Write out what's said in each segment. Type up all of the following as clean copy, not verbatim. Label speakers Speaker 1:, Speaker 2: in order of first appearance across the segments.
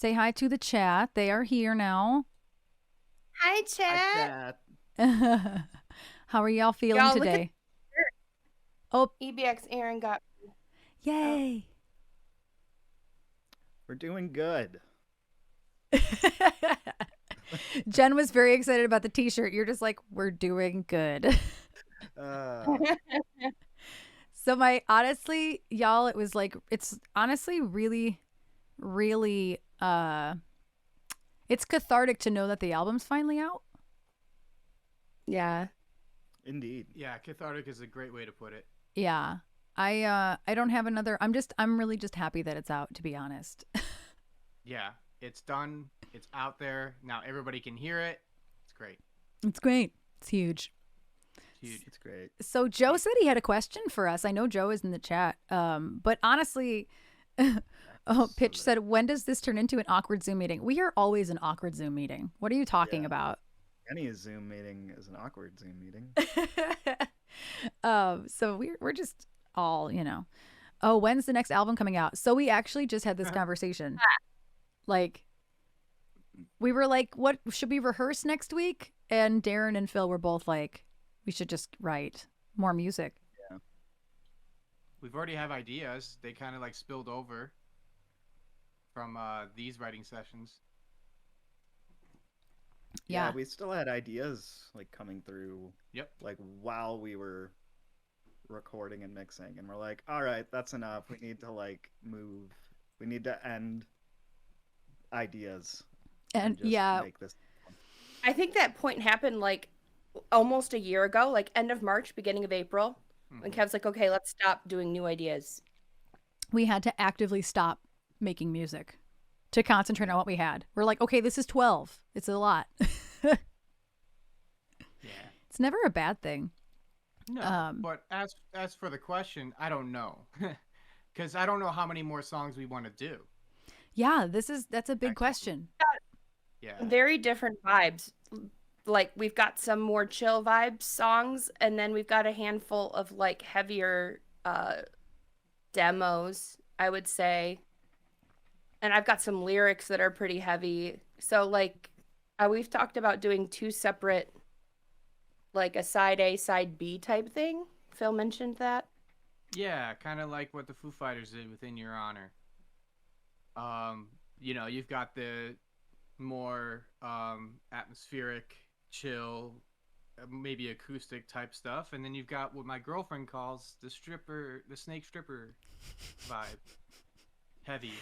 Speaker 1: Say hi to the chat. They are here now.
Speaker 2: Hi, chat.
Speaker 1: How are y'all feeling
Speaker 2: Y'all,
Speaker 1: today? Oh,
Speaker 2: EBX Erin got.
Speaker 1: yay.
Speaker 3: We're doing good.
Speaker 1: Jen was very excited about the t-shirt. You're just like, we're doing good. So honestly, y'all, it was like, it's honestly really, really, it's cathartic to know that the album's finally out.
Speaker 2: Yeah.
Speaker 3: Indeed.
Speaker 4: Yeah, cathartic is a great way to put it.
Speaker 1: Yeah. I don't have another. I'm really just happy that it's out, to be honest.
Speaker 4: Yeah, it's done. It's out there. Now everybody can hear it. It's great.
Speaker 1: It's great. It's huge.
Speaker 4: Huge.
Speaker 3: It's great.
Speaker 1: So Joe said he had a question for us. I know Joe is in the chat. But honestly, Pitch said, when does this turn into an awkward Zoom meeting? We are always an awkward Zoom meeting. What are you talking about?
Speaker 3: Any Zoom meeting is an awkward Zoom meeting.
Speaker 1: So we're just all, oh, when's the next album coming out? So we actually just had this conversation. Like, we were like, what, should we rehearse next week? And Darren and Phil were both like, we should just write more music.
Speaker 3: Yeah.
Speaker 4: We've already have ideas. They kind of like spilled over from these writing sessions.
Speaker 1: Yeah,
Speaker 3: we still had ideas like coming through.
Speaker 4: Yep.
Speaker 3: Like while we were recording and mixing, and we're like, all right, that's enough. We need to like move. We need to end ideas.
Speaker 1: and
Speaker 3: just
Speaker 1: yeah,
Speaker 3: make this.
Speaker 2: I think that point happened like almost a year ago, like end of March, beginning of April.
Speaker 4: Mhm.
Speaker 2: And Kev's like, okay, let's stop doing new ideas.
Speaker 1: we had to actively stop making music to concentrate on what we had. We're like, okay, this is 12. It's a lot.
Speaker 4: Yeah.
Speaker 1: It's never a bad thing.
Speaker 4: No, but as for the question, I don't know, because I don't know how many more songs we want to do.
Speaker 1: Yeah, that's a big
Speaker 4: Excellent.
Speaker 1: question.
Speaker 4: Yeah.
Speaker 2: Very different vibes. Like, we've got some more chill vibes songs, and then we've got a handful of like heavier demos, I would say. And I've got some lyrics that are pretty heavy. So like we've talked about doing two separate, like a side A, side B type thing. Phil mentioned that.
Speaker 4: Yeah, kind of like what the Foo Fighters did with In Your Honor. You've got the more atmospheric, chill, maybe acoustic type stuff, and then you've got what my girlfriend calls the snake stripper vibe. Heavy.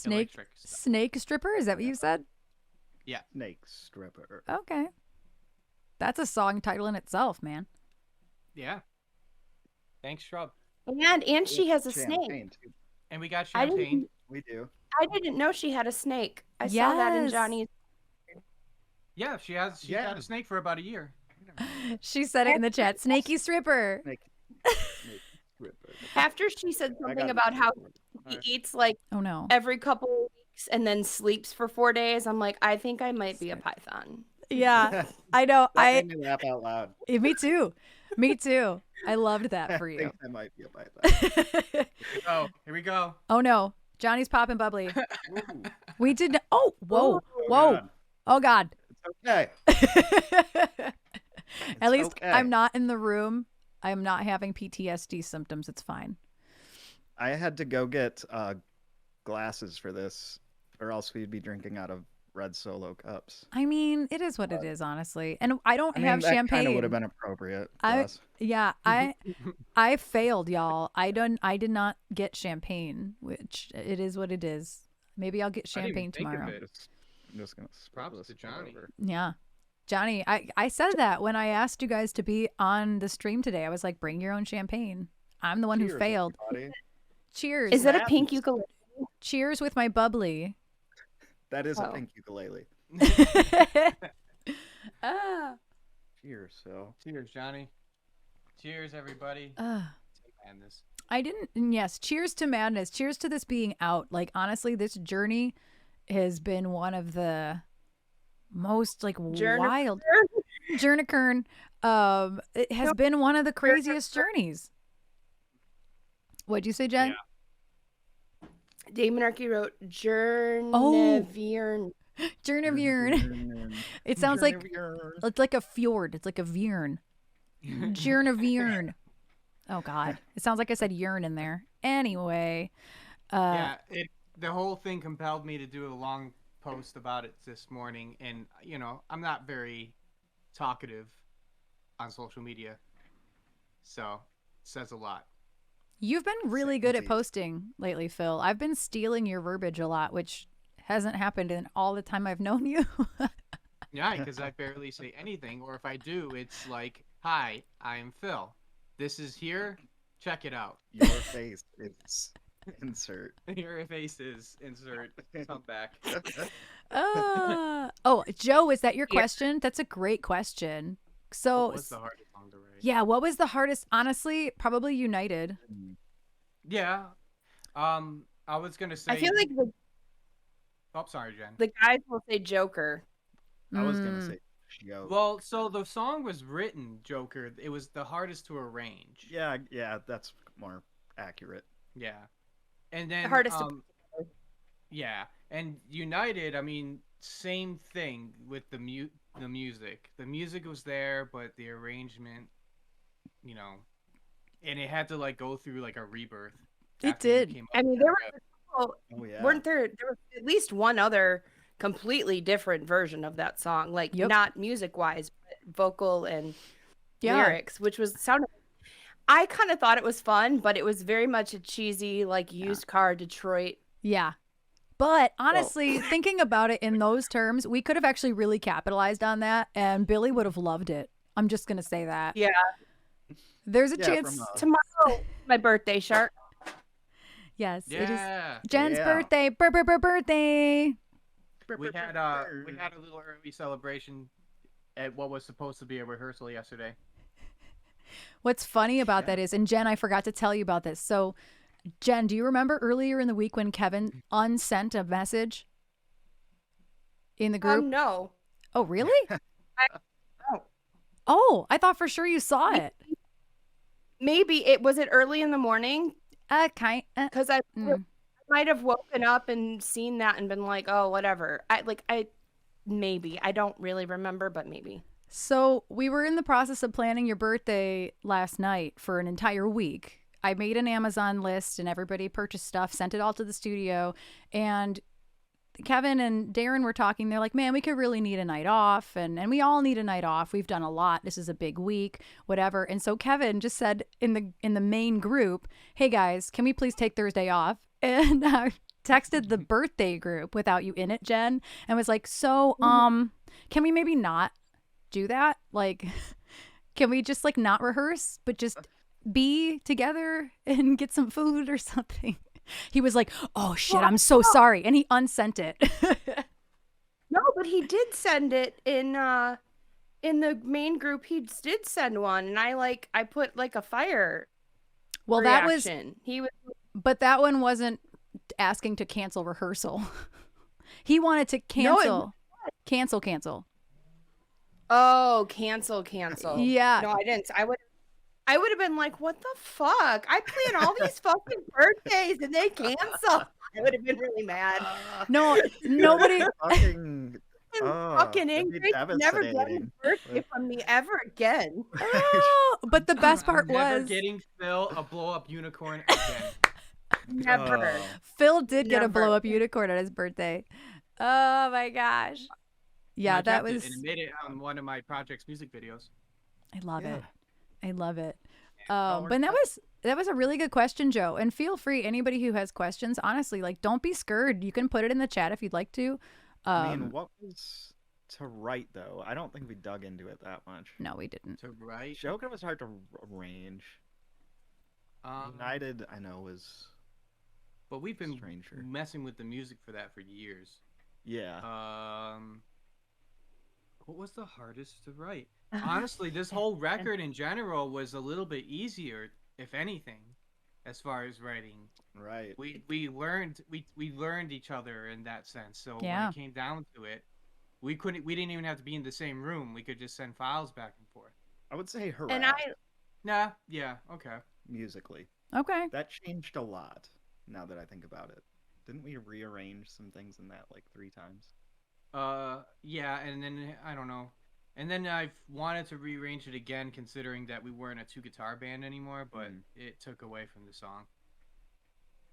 Speaker 4: Electric stuff.
Speaker 1: Snake stripper? Is that what you said?
Speaker 4: Yeah.
Speaker 3: Snake stripper.
Speaker 1: Okay. That's a song title in itself, man.
Speaker 4: Yeah. Thanks, Shrub.
Speaker 2: And she has a snake.
Speaker 3: Champagne, too.
Speaker 4: And we got
Speaker 2: I
Speaker 4: champagne.
Speaker 3: We do.
Speaker 2: didn't know she had a snake. I saw that in
Speaker 1: Yes.
Speaker 2: Jonny's.
Speaker 4: Yeah, she's had a snake for about a year.
Speaker 1: She said it in the chat. Snaky stripper.
Speaker 3: Snake stripper.
Speaker 2: After she said
Speaker 3: I
Speaker 2: something
Speaker 3: got
Speaker 2: about
Speaker 3: it.
Speaker 2: how he eats like
Speaker 1: Oh no.
Speaker 2: every couple of weeks and then sleeps for 4 days, I'm like, I think I might be a python.
Speaker 1: Yeah, I know.
Speaker 3: That made me laugh out loud.
Speaker 1: Me too. Me too. I loved that for
Speaker 3: I
Speaker 1: you.
Speaker 3: think I might be a python.
Speaker 4: Oh, here we go.
Speaker 1: Oh no. Johnny's popping bubbly.
Speaker 3: Ooh,
Speaker 1: We did. Oh, whoa.
Speaker 3: oh
Speaker 1: Whoa.
Speaker 3: God.
Speaker 1: Oh God.
Speaker 3: It's okay.
Speaker 1: At least
Speaker 3: okay.
Speaker 1: I'm not in the room. I'm not having PTSD symptoms. It's fine.
Speaker 3: I had to go get glasses for this, or else we'd be drinking out of red Solo cups.
Speaker 1: I mean, it is what it is, honestly. And I don't have
Speaker 3: that
Speaker 1: champagne.
Speaker 3: kind of would have been appropriate for us.
Speaker 1: Yeah, I failed, y'all. I did not get champagne, which it is what it is. Maybe I'll get
Speaker 4: I didn't even
Speaker 1: champagne
Speaker 4: think of
Speaker 1: tomorrow.
Speaker 4: it.
Speaker 3: I'm just gonna spill
Speaker 4: Props
Speaker 3: this
Speaker 4: to Jonny.
Speaker 3: over.
Speaker 1: Yeah. Johnny, I said that when I asked you guys to be on the stream today. I was like, bring your own champagne. I'm the one who
Speaker 3: Cheers,
Speaker 1: failed.
Speaker 3: everybody.
Speaker 1: Cheers.
Speaker 2: Is that a
Speaker 3: happens.
Speaker 2: pink ukulele?
Speaker 1: Cheers with my bubbly.
Speaker 3: That is a
Speaker 2: Oh.
Speaker 3: pink ukulele.
Speaker 1: Ah.
Speaker 3: Cheers, so.
Speaker 4: Cheers, Johnny. Cheers, everybody.
Speaker 1: Ah.
Speaker 4: Madness.
Speaker 1: I didn't. Yes. Cheers to madness. Cheers to this being out. Like, honestly, this journey has been one of the most like wild Journikern. It has been one of the craziest journeys. What'd you say, Jen?
Speaker 2: Damon Archie wrote
Speaker 1: Oh.
Speaker 2: Journey.
Speaker 1: Journey. It sounds like it's like a fjord. It's like a veern. Journey. Oh God, it sounds like I said urine in there. Anyway,
Speaker 4: Yeah, the whole thing compelled me to do a long post about it this morning, and I'm not very talkative on social media, so it says a lot.
Speaker 1: you've been really good at posting lately, Phil. I've been stealing your verbiage a lot, which hasn't happened in all the time I've known you.
Speaker 4: Yeah, because I barely say anything, or if I do, it's like, "Hi, I'm Phil. This is here. Check it out."
Speaker 3: Your face is insert.
Speaker 4: Your face is insert. Come back.
Speaker 1: Oh, Joe, is that your question? That's a great question. So,
Speaker 4: What was the hardest song to write?
Speaker 1: yeah, what was the hardest? Honestly, probably United.
Speaker 4: Yeah. I was gonna say.
Speaker 2: I feel like
Speaker 4: Oh, sorry, Jen.
Speaker 2: the guys will say Joker.
Speaker 3: I was gonna say Joe.
Speaker 4: Well, so the song was written, Joker. It was the hardest to arrange.
Speaker 3: Yeah, that's more accurate.
Speaker 4: Yeah. And then
Speaker 2: The hardest
Speaker 4: yeah, and United, I mean, same thing with the music. The music was there, but the arrangement, and it had to like go through like a rebirth.
Speaker 1: It did.
Speaker 2: I mean, there were weren't there was at least one other completely different version of that song, like not music wise, but vocal and lyrics, which sounded. I kind of thought it was fun, but it was very much a cheesy, like used car Detroit.
Speaker 1: Yeah. But honestly, thinking about it in those terms, we could have actually really capitalized on that, and Billy would have loved it. I'm just going to say that.
Speaker 2: Yeah.
Speaker 1: There's a chance.
Speaker 2: Tomorrow, my birthday, Shark.
Speaker 1: Yes,
Speaker 4: it
Speaker 1: is Jen's birthday. Birthday.
Speaker 4: We had a little early celebration at what was supposed to be a rehearsal yesterday.
Speaker 1: What's funny about that is, and Jen, I forgot to tell you about this. So, Jen, do you remember earlier in the week when Kevin unsent a message in the group?
Speaker 2: No.
Speaker 1: Oh, really? Oh, I thought for sure you saw it.
Speaker 2: Maybe it was early in the morning. Because I might have woken up and seen that and been like, oh, whatever. Maybe. I don't really remember, but maybe.
Speaker 1: So we were in the process of planning your birthday last night for an entire week. I made an Amazon list and everybody purchased stuff, sent it all to the studio. And Kevin and Darren were talking. They're like, man, we could really need a night off. And we all need a night off. We've done a lot. This is a big week, whatever. And so Kevin just said in the main group, hey guys, can we please take Thursday off? And I texted the birthday group without you in it, Jen, and was like, so can we maybe not do that? Like, can we just like not rehearse, but just be together and get some food or something? He was like, oh shit, I'm so sorry. And he unsent it.
Speaker 2: No, but he did send it in the main group. He did send one. And I put like a fire reaction.
Speaker 1: But that one wasn't asking to cancel rehearsal. He wanted to cancel. Cancel.
Speaker 2: Oh, cancel.
Speaker 1: Yeah.
Speaker 2: No, I didn't. I would have been like, what the fuck? I plan all these fucking birthdays and they cancel. I would have been really mad.
Speaker 1: No, nobody.
Speaker 2: Fucking angry. Never getting a birthday from me ever again.
Speaker 1: Oh, but the best part was
Speaker 4: never getting Phil a blow up unicorn again.
Speaker 2: Never.
Speaker 1: Phil did get a blow up unicorn on his birthday. Oh my gosh. Yeah, that was.
Speaker 4: And it made it on one of my project's music videos.
Speaker 1: I love it. But that was a really good question, Joe. And feel free, anybody who has questions, honestly, like don't be scared. You can put it in the chat if you'd like to.
Speaker 3: I mean, what was to write though? I don't think we dug into it that much.
Speaker 1: No, we didn't.
Speaker 4: To write?
Speaker 3: Joker was hard to arrange. United, I know, was.
Speaker 4: But we've been
Speaker 3: stranger.
Speaker 4: Messing with the music for that for years.
Speaker 3: Yeah.
Speaker 4: What was the hardest to write? Honestly, this whole record in general was a little bit easier, if anything, as far as writing.
Speaker 3: Right.
Speaker 4: We learned each other in that sense. So when it came down to it, we didn't even have to be in the same room. We could just send files back and forth.
Speaker 3: I would say hurrah.
Speaker 4: Yeah, okay.
Speaker 3: Musically.
Speaker 1: Okay.
Speaker 3: That changed a lot now that I think about it. Didn't we rearrange some things in that like 3 times?
Speaker 4: Yeah, and then I don't know. And then I've wanted to rearrange it again, considering that we weren't a 2-guitar band anymore, but it took away from the song.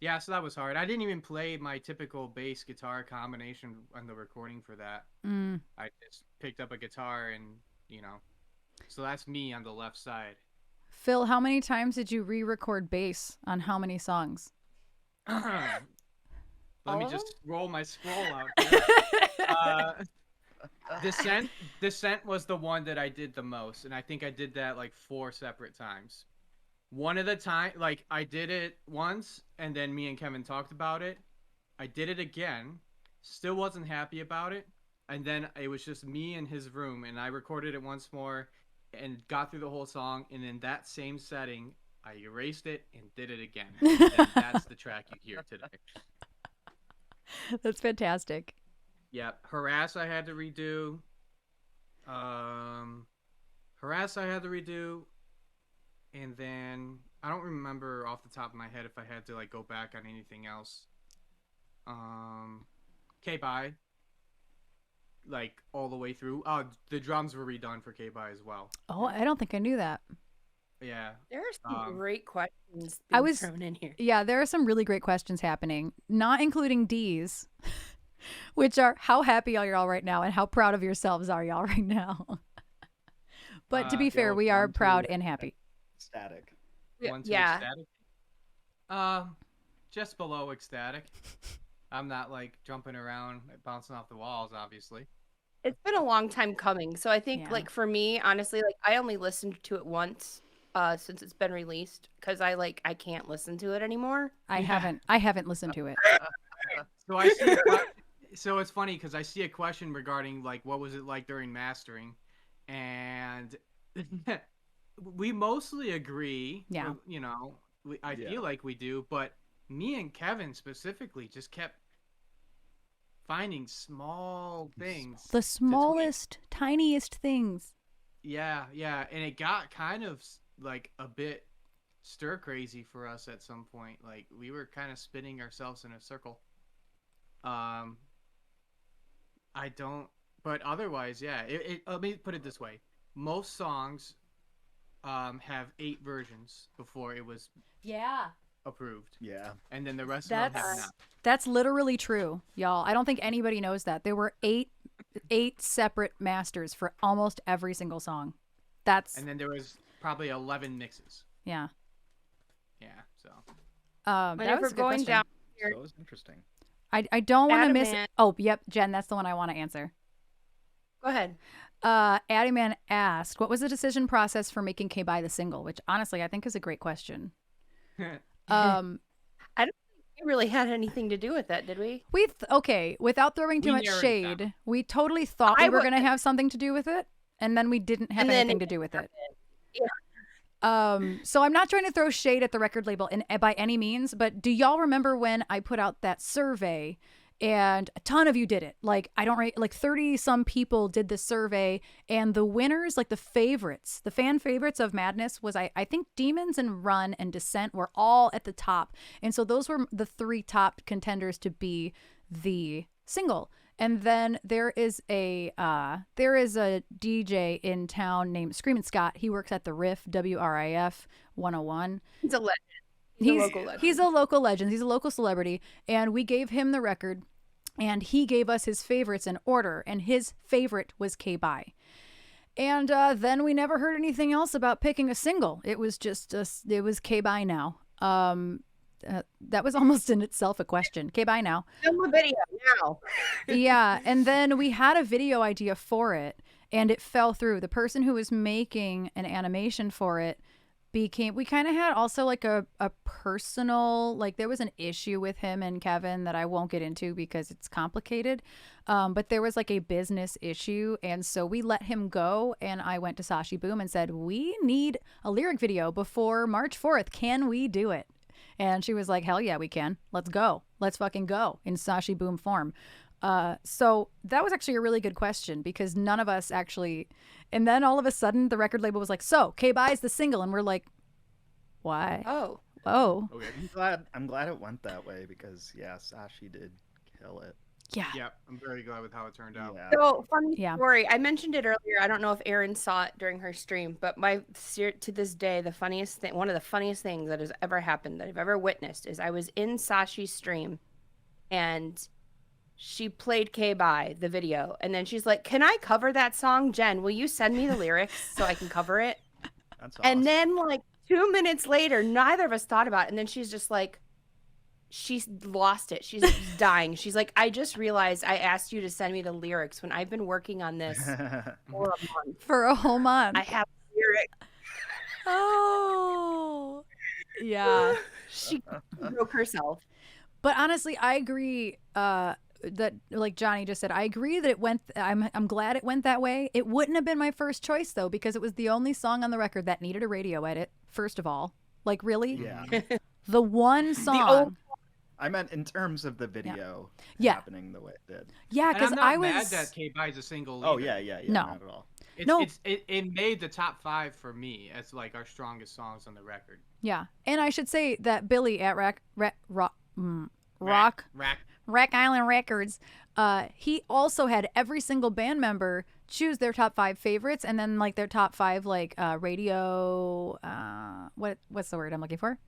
Speaker 4: Yeah, so that was hard. I didn't even play my typical bass guitar combination on the recording for that. I just picked up a guitar and, so that's me on the left side.
Speaker 1: Phil, how many times did you re-record bass on how many songs?
Speaker 4: Let me just roll my scroll out here. Descent was the one that I did the most, and I think I did that like 4 separate times. One of the time, like I did it once, and then me and Kevin talked about it. I did it again, still wasn't happy about it, and then it was just me in his room, and I recorded it once more, and got through the whole song, and in that same setting, I erased it and did it again. And that's the track you hear today.
Speaker 1: That's fantastic.
Speaker 4: Yeah, Harass I had to redo. And then I don't remember off the top of my head if I had to like go back on anything else. K-Bye. Like all the way through. The drums were redone for K-Bye as well.
Speaker 1: Oh, I don't think I knew that.
Speaker 4: Yeah.
Speaker 2: There are some great questions thrown in here.
Speaker 1: Yeah, there are some really great questions happening, not including D's, which are how happy are y'all right now and how proud of yourselves are y'all right now? But to be fair, we are proud and happy.
Speaker 3: Ecstatic.
Speaker 4: 1, 2, ecstatic. Just below ecstatic. I'm not like jumping around, bouncing off the walls, obviously.
Speaker 2: It's been a long time coming. So I think like for me, honestly, like I only listened to it once since it's been released because I can't listen to it anymore.
Speaker 1: I haven't listened to it.
Speaker 4: So I see so it's funny because I see a question regarding like what was it like during mastering, and we mostly agree.
Speaker 1: Yeah.
Speaker 4: I feel like we do, but me and Kevin specifically just kept finding small things.
Speaker 1: The smallest, tiniest things.
Speaker 4: Yeah, and it got kind of like a bit stir crazy for us at some point. Like we were kind of spinning ourselves in a circle. But otherwise, yeah. Let me put it this way: most songs have 8 versions before it was approved.
Speaker 3: Yeah.
Speaker 4: And then the rest of them have not.
Speaker 1: That's literally true, y'all. I don't think anybody knows that. There were 8 separate masters for almost every single song.
Speaker 4: And then there was probably 11 mixes.
Speaker 1: Yeah.
Speaker 4: Yeah, so.
Speaker 1: That was going down
Speaker 2: here.
Speaker 3: That was interesting.
Speaker 1: I don't want to miss it. Oh, yep, Jen, that's the one I want to answer.
Speaker 2: Go ahead.
Speaker 1: Addyman asked, what was the decision process for making K-Bye the single? Which honestly, I think is a great question.
Speaker 2: I don't think we really had anything to do with that, did we?
Speaker 1: Without throwing too much shade, we totally thought we were going to have something to do with it, and then we didn't have anything to do with it.
Speaker 2: Yeah.
Speaker 1: So I'm not trying to throw shade at the record label by any means, but do y'all remember when I put out that survey and a ton of you did it? Like 30 some people did the survey, and the winners, like the fan favorites of Madness was I think Demons and Run and Descent were all at the top. And so those were the 3 top contenders to be the single. And then there is a DJ in town named Screamin' Scott. He works at the Riff, WRIF 101.
Speaker 2: He's a legend. He's a local legend.
Speaker 1: He's a local legend. He's a local celebrity. And we gave him the record, and he gave us his favorites in order. And his favorite was K-Bye. And then we never heard anything else about picking a single. It was just it was K-Bye now. That was almost in itself a question. K-Bye now.
Speaker 2: Film a video now.
Speaker 1: Yeah, and then we had a video idea for it, and it fell through. The person who was making an animation for it we kind of had also like a personal, like there was an issue with him and Kevin that I won't get into because it's complicated. But there was like a business issue. And so we let him go. And I went to Sashi Boom and said, we need a lyric video before March 4th. Can we do it? And she was like, hell yeah, we can. Let's go. Let's fucking go in Sashi Boom form. So that was actually a really good question because none of us actually, and then all of a sudden the record label was like, so K-Bye is the single. And we're like, why?
Speaker 2: Oh,
Speaker 1: Whoa.
Speaker 4: Okay.
Speaker 3: I'm glad it went that way because Sashi did kill it.
Speaker 1: Yeah.
Speaker 4: Yeah, I'm very glad with how it turned out.
Speaker 3: Yeah.
Speaker 2: So funny
Speaker 1: Yeah.
Speaker 2: story. I mentioned it earlier. I don't know if Erin saw it during her stream, but to this day, one of the funniest things that has ever happened that I've ever witnessed is I was in Sashi's stream, and she played K-Bye, the video, and then she's like, "Can I cover that song, Jen? Will you send me the lyrics so I can cover it?"
Speaker 3: That's awesome.
Speaker 2: And then like 2 minutes later, neither of us thought about it, and then she's just like, she's lost it. She's dying. She's like, I just realized I asked you to send me the lyrics when I've been working on this for a month.
Speaker 1: For a whole month.
Speaker 2: I have lyrics.
Speaker 1: Oh. Yeah.
Speaker 2: She broke herself.
Speaker 1: But honestly, I agree that, like Jonny just said, I agree that it went. I'm glad it went that way. It wouldn't have been my first choice though, because it was the only song on the record that needed a radio edit. First of all, like really,
Speaker 3: Yeah.
Speaker 1: the one song.
Speaker 3: I meant in terms of the video
Speaker 1: Yeah.
Speaker 3: happening the way it did.
Speaker 1: Yeah, because
Speaker 4: And I'm not
Speaker 1: I was
Speaker 4: mad that K-Bye's a single.
Speaker 3: Oh
Speaker 4: either.
Speaker 3: yeah,
Speaker 1: No.
Speaker 3: not at all.
Speaker 4: It made the top 5 for me as like our strongest songs on the record.
Speaker 1: Yeah, and I should say that Billy at Rack Island Records, he also had every single band member choose their top 5 favorites, and then like their top 5 like radio. What's the word I'm looking for?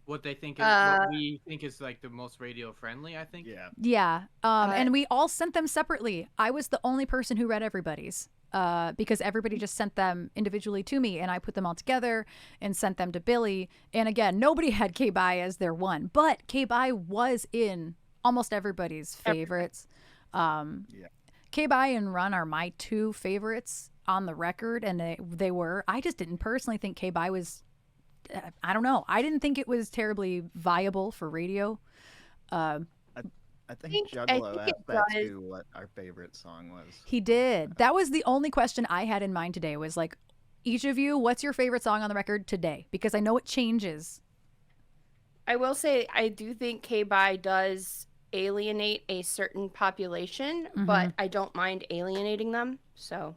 Speaker 4: What they think, what we think is like the most radio friendly. I think.
Speaker 3: Yeah.
Speaker 1: Yeah. And we all sent them separately. I was the only person who read everybody's. Because everybody just sent them individually to me, and I put them all together and sent them to Billy. And again, nobody had K-Bye as their one, but K-Bye was in almost everybody's favorites. K-Bye and Run are my 2 favorites on the record, and they were. I just didn't personally think K-Bye was. I don't know. I didn't think it was terribly viable for radio.
Speaker 3: I think Juggalo asked that too, what our favorite song was.
Speaker 1: He did. That was the only question I had in mind today was like, each of you, what's your favorite song on the record today? Because I know it changes.
Speaker 2: I will say I do think K-Bye does alienate a certain population, but I don't mind alienating them. So,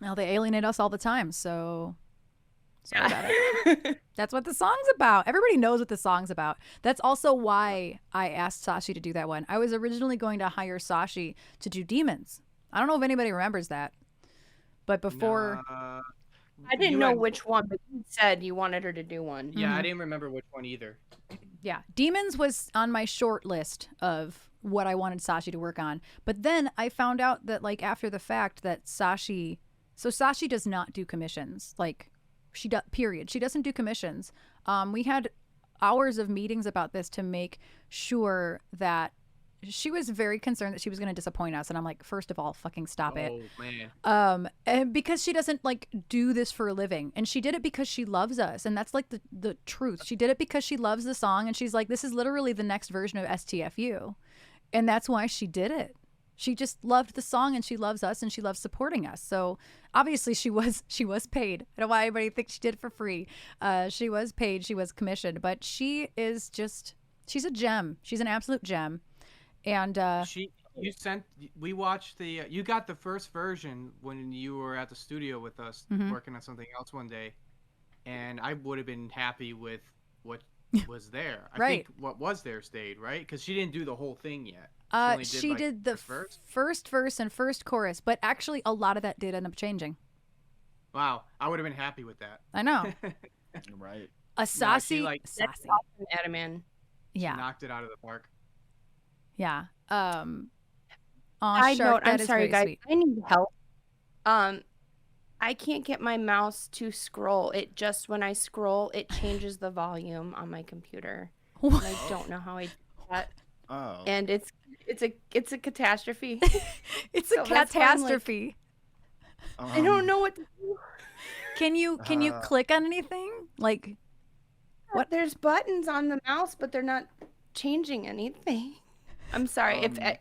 Speaker 1: well, they alienate us all the time, so sorry about it. That's what the song's about. Everybody knows what the song's about. That's also why I asked Sashi to do that one. I was originally going to hire Sashi to do Demons. I don't know if anybody remembers that, but before.
Speaker 2: I didn't know which one, but you said you wanted her to do one.
Speaker 4: Yeah, I didn't remember which one either.
Speaker 1: Yeah, Demons was on my short list of what I wanted Sashi to work on. But then I found out that, like, after the fact that Sashi does not do commissions. Like, period. She doesn't do commissions. We had hours of meetings about this to make sure that she was very concerned that she was going to disappoint us. And I'm like, first of all, fucking stop it.
Speaker 4: Oh, man.
Speaker 1: And because she doesn't like do this for a living, and she did it because she loves us. And that's like the truth. She did it because she loves the song. And she's like, this is literally the next version of STFU. And that's why she did it. She just loved the song, and she loves us, and she loves supporting us. So obviously she was paid. I don't know why anybody thinks she did it for free. She was paid. She was commissioned, but she's a gem. She's an absolute gem. And
Speaker 4: we watched you got the first version when you were at the studio with us working on something else one day, and I would have been happy with what was there. I think what was there stayed, right? Because she didn't do the whole thing yet.
Speaker 1: She did the first verse and first chorus, but actually a lot of that did end up changing.
Speaker 4: Wow, I would have been happy with that.
Speaker 1: I know.
Speaker 3: Right.
Speaker 1: A sassy,
Speaker 2: That's awesome, Adaman.
Speaker 1: Yeah.
Speaker 4: She knocked it out of the park.
Speaker 1: Yeah.
Speaker 2: Side note, I'm sorry, guys. Sweet. I need help. I can't get my mouse to scroll. When I scroll, it changes the volume on my computer. And I don't know how I do that.
Speaker 3: Oh.
Speaker 2: And it's a catastrophe.
Speaker 1: It's a catastrophe.
Speaker 2: I don't know what to do.
Speaker 1: Can you click on anything? Like
Speaker 2: what? There's buttons on the mouse, but they're not changing anything. I'm sorry. If it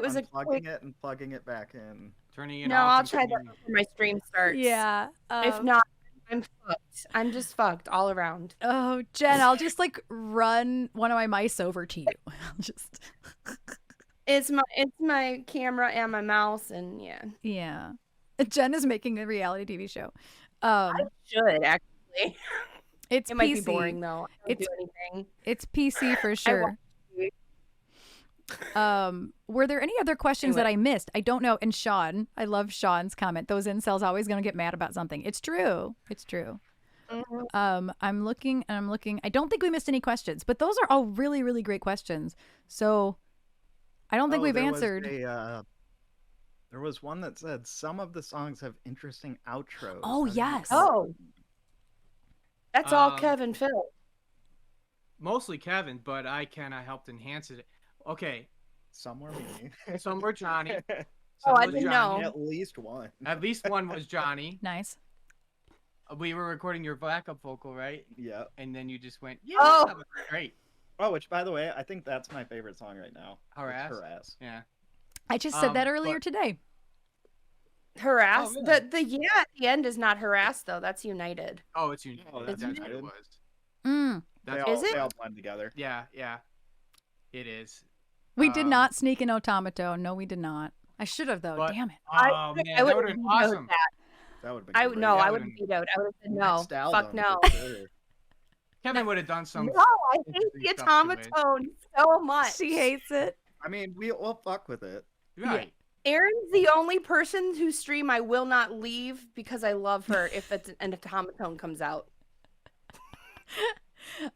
Speaker 2: was
Speaker 3: unplugging it and plugging it back in.
Speaker 4: Turning it
Speaker 2: No,
Speaker 4: off.
Speaker 2: I'll try that before my stream starts.
Speaker 1: Yeah.
Speaker 2: If not, I'm fucked. I'm just fucked all around.
Speaker 1: Oh, Jen, I'll just like run one of my mice over to you. I'll just.
Speaker 2: It's my camera and my mouse, and yeah.
Speaker 1: Yeah. Jen is making a reality TV show.
Speaker 2: I should actually.
Speaker 1: It's
Speaker 2: It
Speaker 1: PC.
Speaker 2: might be boring though. I don't
Speaker 1: It's-
Speaker 2: do anything.
Speaker 1: It's PC for
Speaker 2: I
Speaker 1: sure. Were there any other questions that I missed? I don't know. And Sean, I love Sean's comment. Those incels always going to get mad about something. It's true. It's true. I'm looking and I'm looking. I don't think we missed any questions, but those are all really, really great questions. So I don't think we've answered.
Speaker 3: There was one that said some of the songs have interesting outros.
Speaker 1: Oh,
Speaker 3: How do you-
Speaker 1: yes.
Speaker 2: Oh, that's all
Speaker 4: Um,
Speaker 2: Kevin Phil.
Speaker 4: Mostly Kevin, but I kind of helped enhance it. Okay,
Speaker 3: Some were me.
Speaker 4: some were Johnny.
Speaker 2: Oh, I
Speaker 4: was
Speaker 2: didn't
Speaker 4: Johnny.
Speaker 2: know.
Speaker 3: At least one.
Speaker 4: At least one was Johnny.
Speaker 1: Nice.
Speaker 4: We were recording your backup vocal, right?
Speaker 3: Yeah.
Speaker 4: And then you just went, yeah,
Speaker 2: Oh.
Speaker 4: that was great.
Speaker 3: Oh, which by the way, I think that's my favorite song right now. It's
Speaker 4: Harass?
Speaker 3: Harass.
Speaker 4: Yeah.
Speaker 1: I just said that earlier
Speaker 4: but-
Speaker 1: today.
Speaker 2: Harass.
Speaker 4: Oh, really?
Speaker 2: The yeah at the end is not harass though. That's United.
Speaker 4: Oh, it's United.
Speaker 3: Oh,
Speaker 4: that's
Speaker 2: that's
Speaker 4: what it
Speaker 3: United.
Speaker 4: was.
Speaker 1: Mm.
Speaker 4: That's
Speaker 2: Is it?
Speaker 3: They all blend together.
Speaker 4: Yeah, yeah. It is.
Speaker 1: We did
Speaker 4: Um,
Speaker 1: not sneak an automaton. No, we did not. I should have though.
Speaker 4: But-
Speaker 1: Damn it.
Speaker 4: Oh, man, that would have been awesome.
Speaker 3: That would have been
Speaker 2: I
Speaker 3: great.
Speaker 2: no,
Speaker 4: That
Speaker 2: I
Speaker 4: would've
Speaker 2: would have vetoed. I would have said no.
Speaker 3: Next
Speaker 2: Fuck
Speaker 3: album,
Speaker 2: no.
Speaker 3: for sure.
Speaker 4: Kevin would have done some.
Speaker 2: No, I hate
Speaker 4: interesting
Speaker 2: the
Speaker 4: stuff to it.
Speaker 2: automaton so much.
Speaker 1: She hates it.
Speaker 3: I mean, we'll fuck with it.
Speaker 4: Right.
Speaker 2: Erin's the only person whose stream I will not leave because I love her if it's an automaton comes out.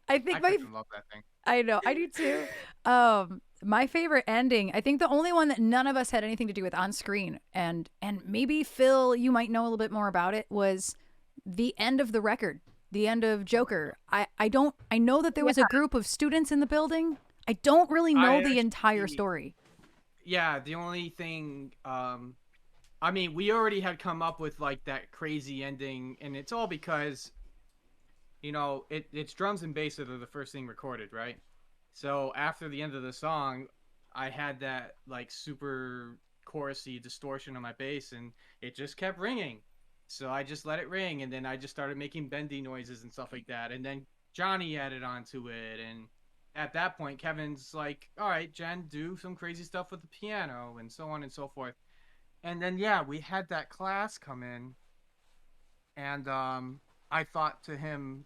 Speaker 1: I think
Speaker 4: I
Speaker 1: my
Speaker 4: freaking love that thing.
Speaker 1: I know, I do too. My favorite ending, I think the only one that none of us had anything to do with on screen, and maybe Phil, you might know a little bit more about it, was the end of the record, the end of Joker. I know that there was a group of students in the building. I don't really know the entire story.
Speaker 4: Yeah, the only thing, I mean, we already had come up with like that crazy ending, and it's all because, you know, it's drums and bass that are the first thing recorded, right? So after the end of the song, I had that like super chorusy distortion on my bass, and it just kept ringing. So I just let it ring, and then I just started making bendy noises and stuff like that. And then Johnny added onto it, and at that point, Kevin's like, "All right, Jen, do some crazy stuff with the piano," and so on and so forth. And then yeah, we had that class come in, and I thought to him,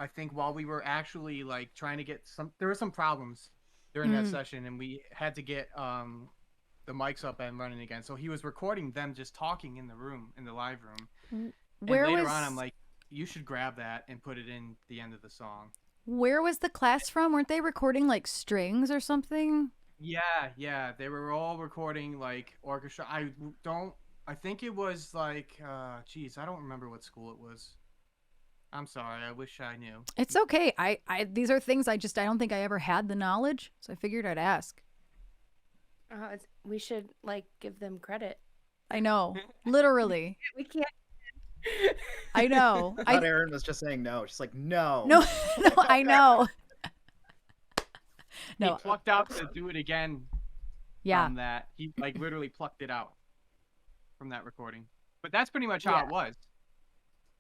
Speaker 4: I think while we were actually like trying to get there were some problems during that session, and we had to get the mics up and running again. So he was recording them just talking in the room, in the live room.
Speaker 1: Where
Speaker 4: and later
Speaker 1: was
Speaker 4: on, I'm like, you should grab that and put it in the end of the song.
Speaker 1: where was the class from? Weren't they recording like strings or something?
Speaker 4: Yeah, they were all recording like orchestra. I think it was like, geez, I don't remember what school it was. I'm sorry. I wish I knew.
Speaker 1: It's okay. I these are things I don't think I ever had the knowledge, so I figured I'd ask.
Speaker 2: We should like give them credit.
Speaker 1: I know, literally.
Speaker 2: We can't.
Speaker 1: I know.
Speaker 3: I thought Erin was just saying no. She's like, no.
Speaker 1: No, I know. No,
Speaker 4: He plucked out to do it again.
Speaker 1: yeah.
Speaker 4: From that, he like literally plucked it out from that recording. But that's pretty much how it was.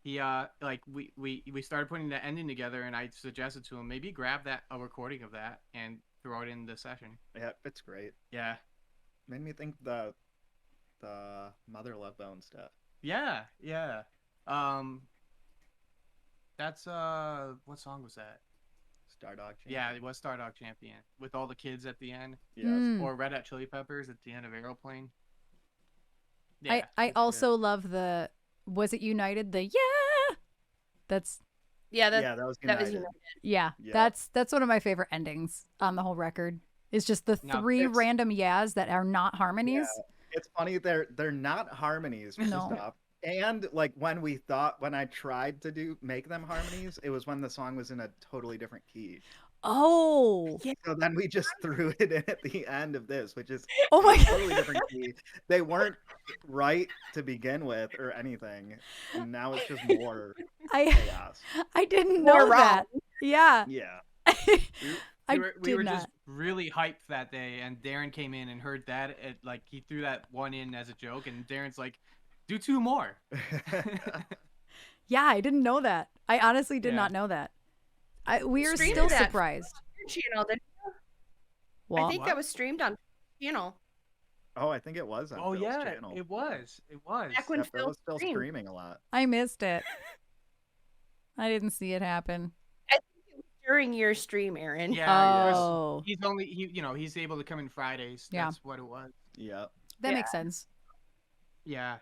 Speaker 4: He like we started putting the ending together, and I suggested to him maybe grab a recording of that and throw it in the session.
Speaker 3: Yeah, it's great.
Speaker 4: Yeah.
Speaker 3: Made me think the Mother Love Bone stuff.
Speaker 4: Yeah. That's what song was that?
Speaker 3: Stardog Champion.
Speaker 4: Yeah, it was Stardog Champion with all the kids at the end,
Speaker 3: Yes.
Speaker 1: Mm.
Speaker 4: or Red Hot Chili Peppers at the end of Aeroplane. Yeah,
Speaker 1: I also love the was it United? The yeah. That's
Speaker 2: Yeah,
Speaker 3: Yeah, that was United.
Speaker 2: United.
Speaker 1: yeah.
Speaker 3: Yeah.
Speaker 1: That's one of my favorite endings on the whole record. It's just the
Speaker 4: Now,
Speaker 1: three
Speaker 3: it's-
Speaker 1: random yeahs that are not harmonies.
Speaker 3: Yeah. It's funny, they're not harmonies for
Speaker 1: No.
Speaker 3: stuff. And like when I tried to make them harmonies, it was when the song was in a totally different key.
Speaker 1: Oh.
Speaker 3: So then we just threw it in at the end of this, which is
Speaker 1: Oh my
Speaker 3: a
Speaker 1: god.
Speaker 3: totally different key. They weren't right to begin with or anything, and now it's just more
Speaker 1: I
Speaker 3: chaos.
Speaker 1: I didn't
Speaker 2: More
Speaker 1: know that. Yeah.
Speaker 3: Yeah.
Speaker 1: I
Speaker 4: we were
Speaker 1: did
Speaker 4: just
Speaker 1: not.
Speaker 4: really hyped that day, and Darren came in and heard that. Like he threw that one in as a joke, and Darren's like, "Do two more."
Speaker 1: Yeah, I didn't know that. I honestly did
Speaker 4: Yeah.
Speaker 1: not know that. We are
Speaker 2: Streamed
Speaker 1: still
Speaker 2: that.
Speaker 1: surprised.
Speaker 2: Channel.
Speaker 1: Well,
Speaker 2: I think that was streamed on channel.
Speaker 3: Oh, I think it was on
Speaker 4: Oh
Speaker 3: Phil's
Speaker 4: yeah,
Speaker 3: channel.
Speaker 4: it was.
Speaker 2: Back when
Speaker 3: Yeah, Phil
Speaker 2: Phil
Speaker 3: was still
Speaker 2: streamed.
Speaker 3: streaming a lot.
Speaker 1: I missed it. I didn't see it happen.
Speaker 2: I think it was during your stream, Erin.
Speaker 4: Yeah,
Speaker 1: Oh.
Speaker 4: he's able to come in Fridays.
Speaker 1: Yeah.
Speaker 4: That's what it was.
Speaker 3: Yeah.
Speaker 1: That
Speaker 2: Yeah.
Speaker 1: makes sense.
Speaker 4: Yeah.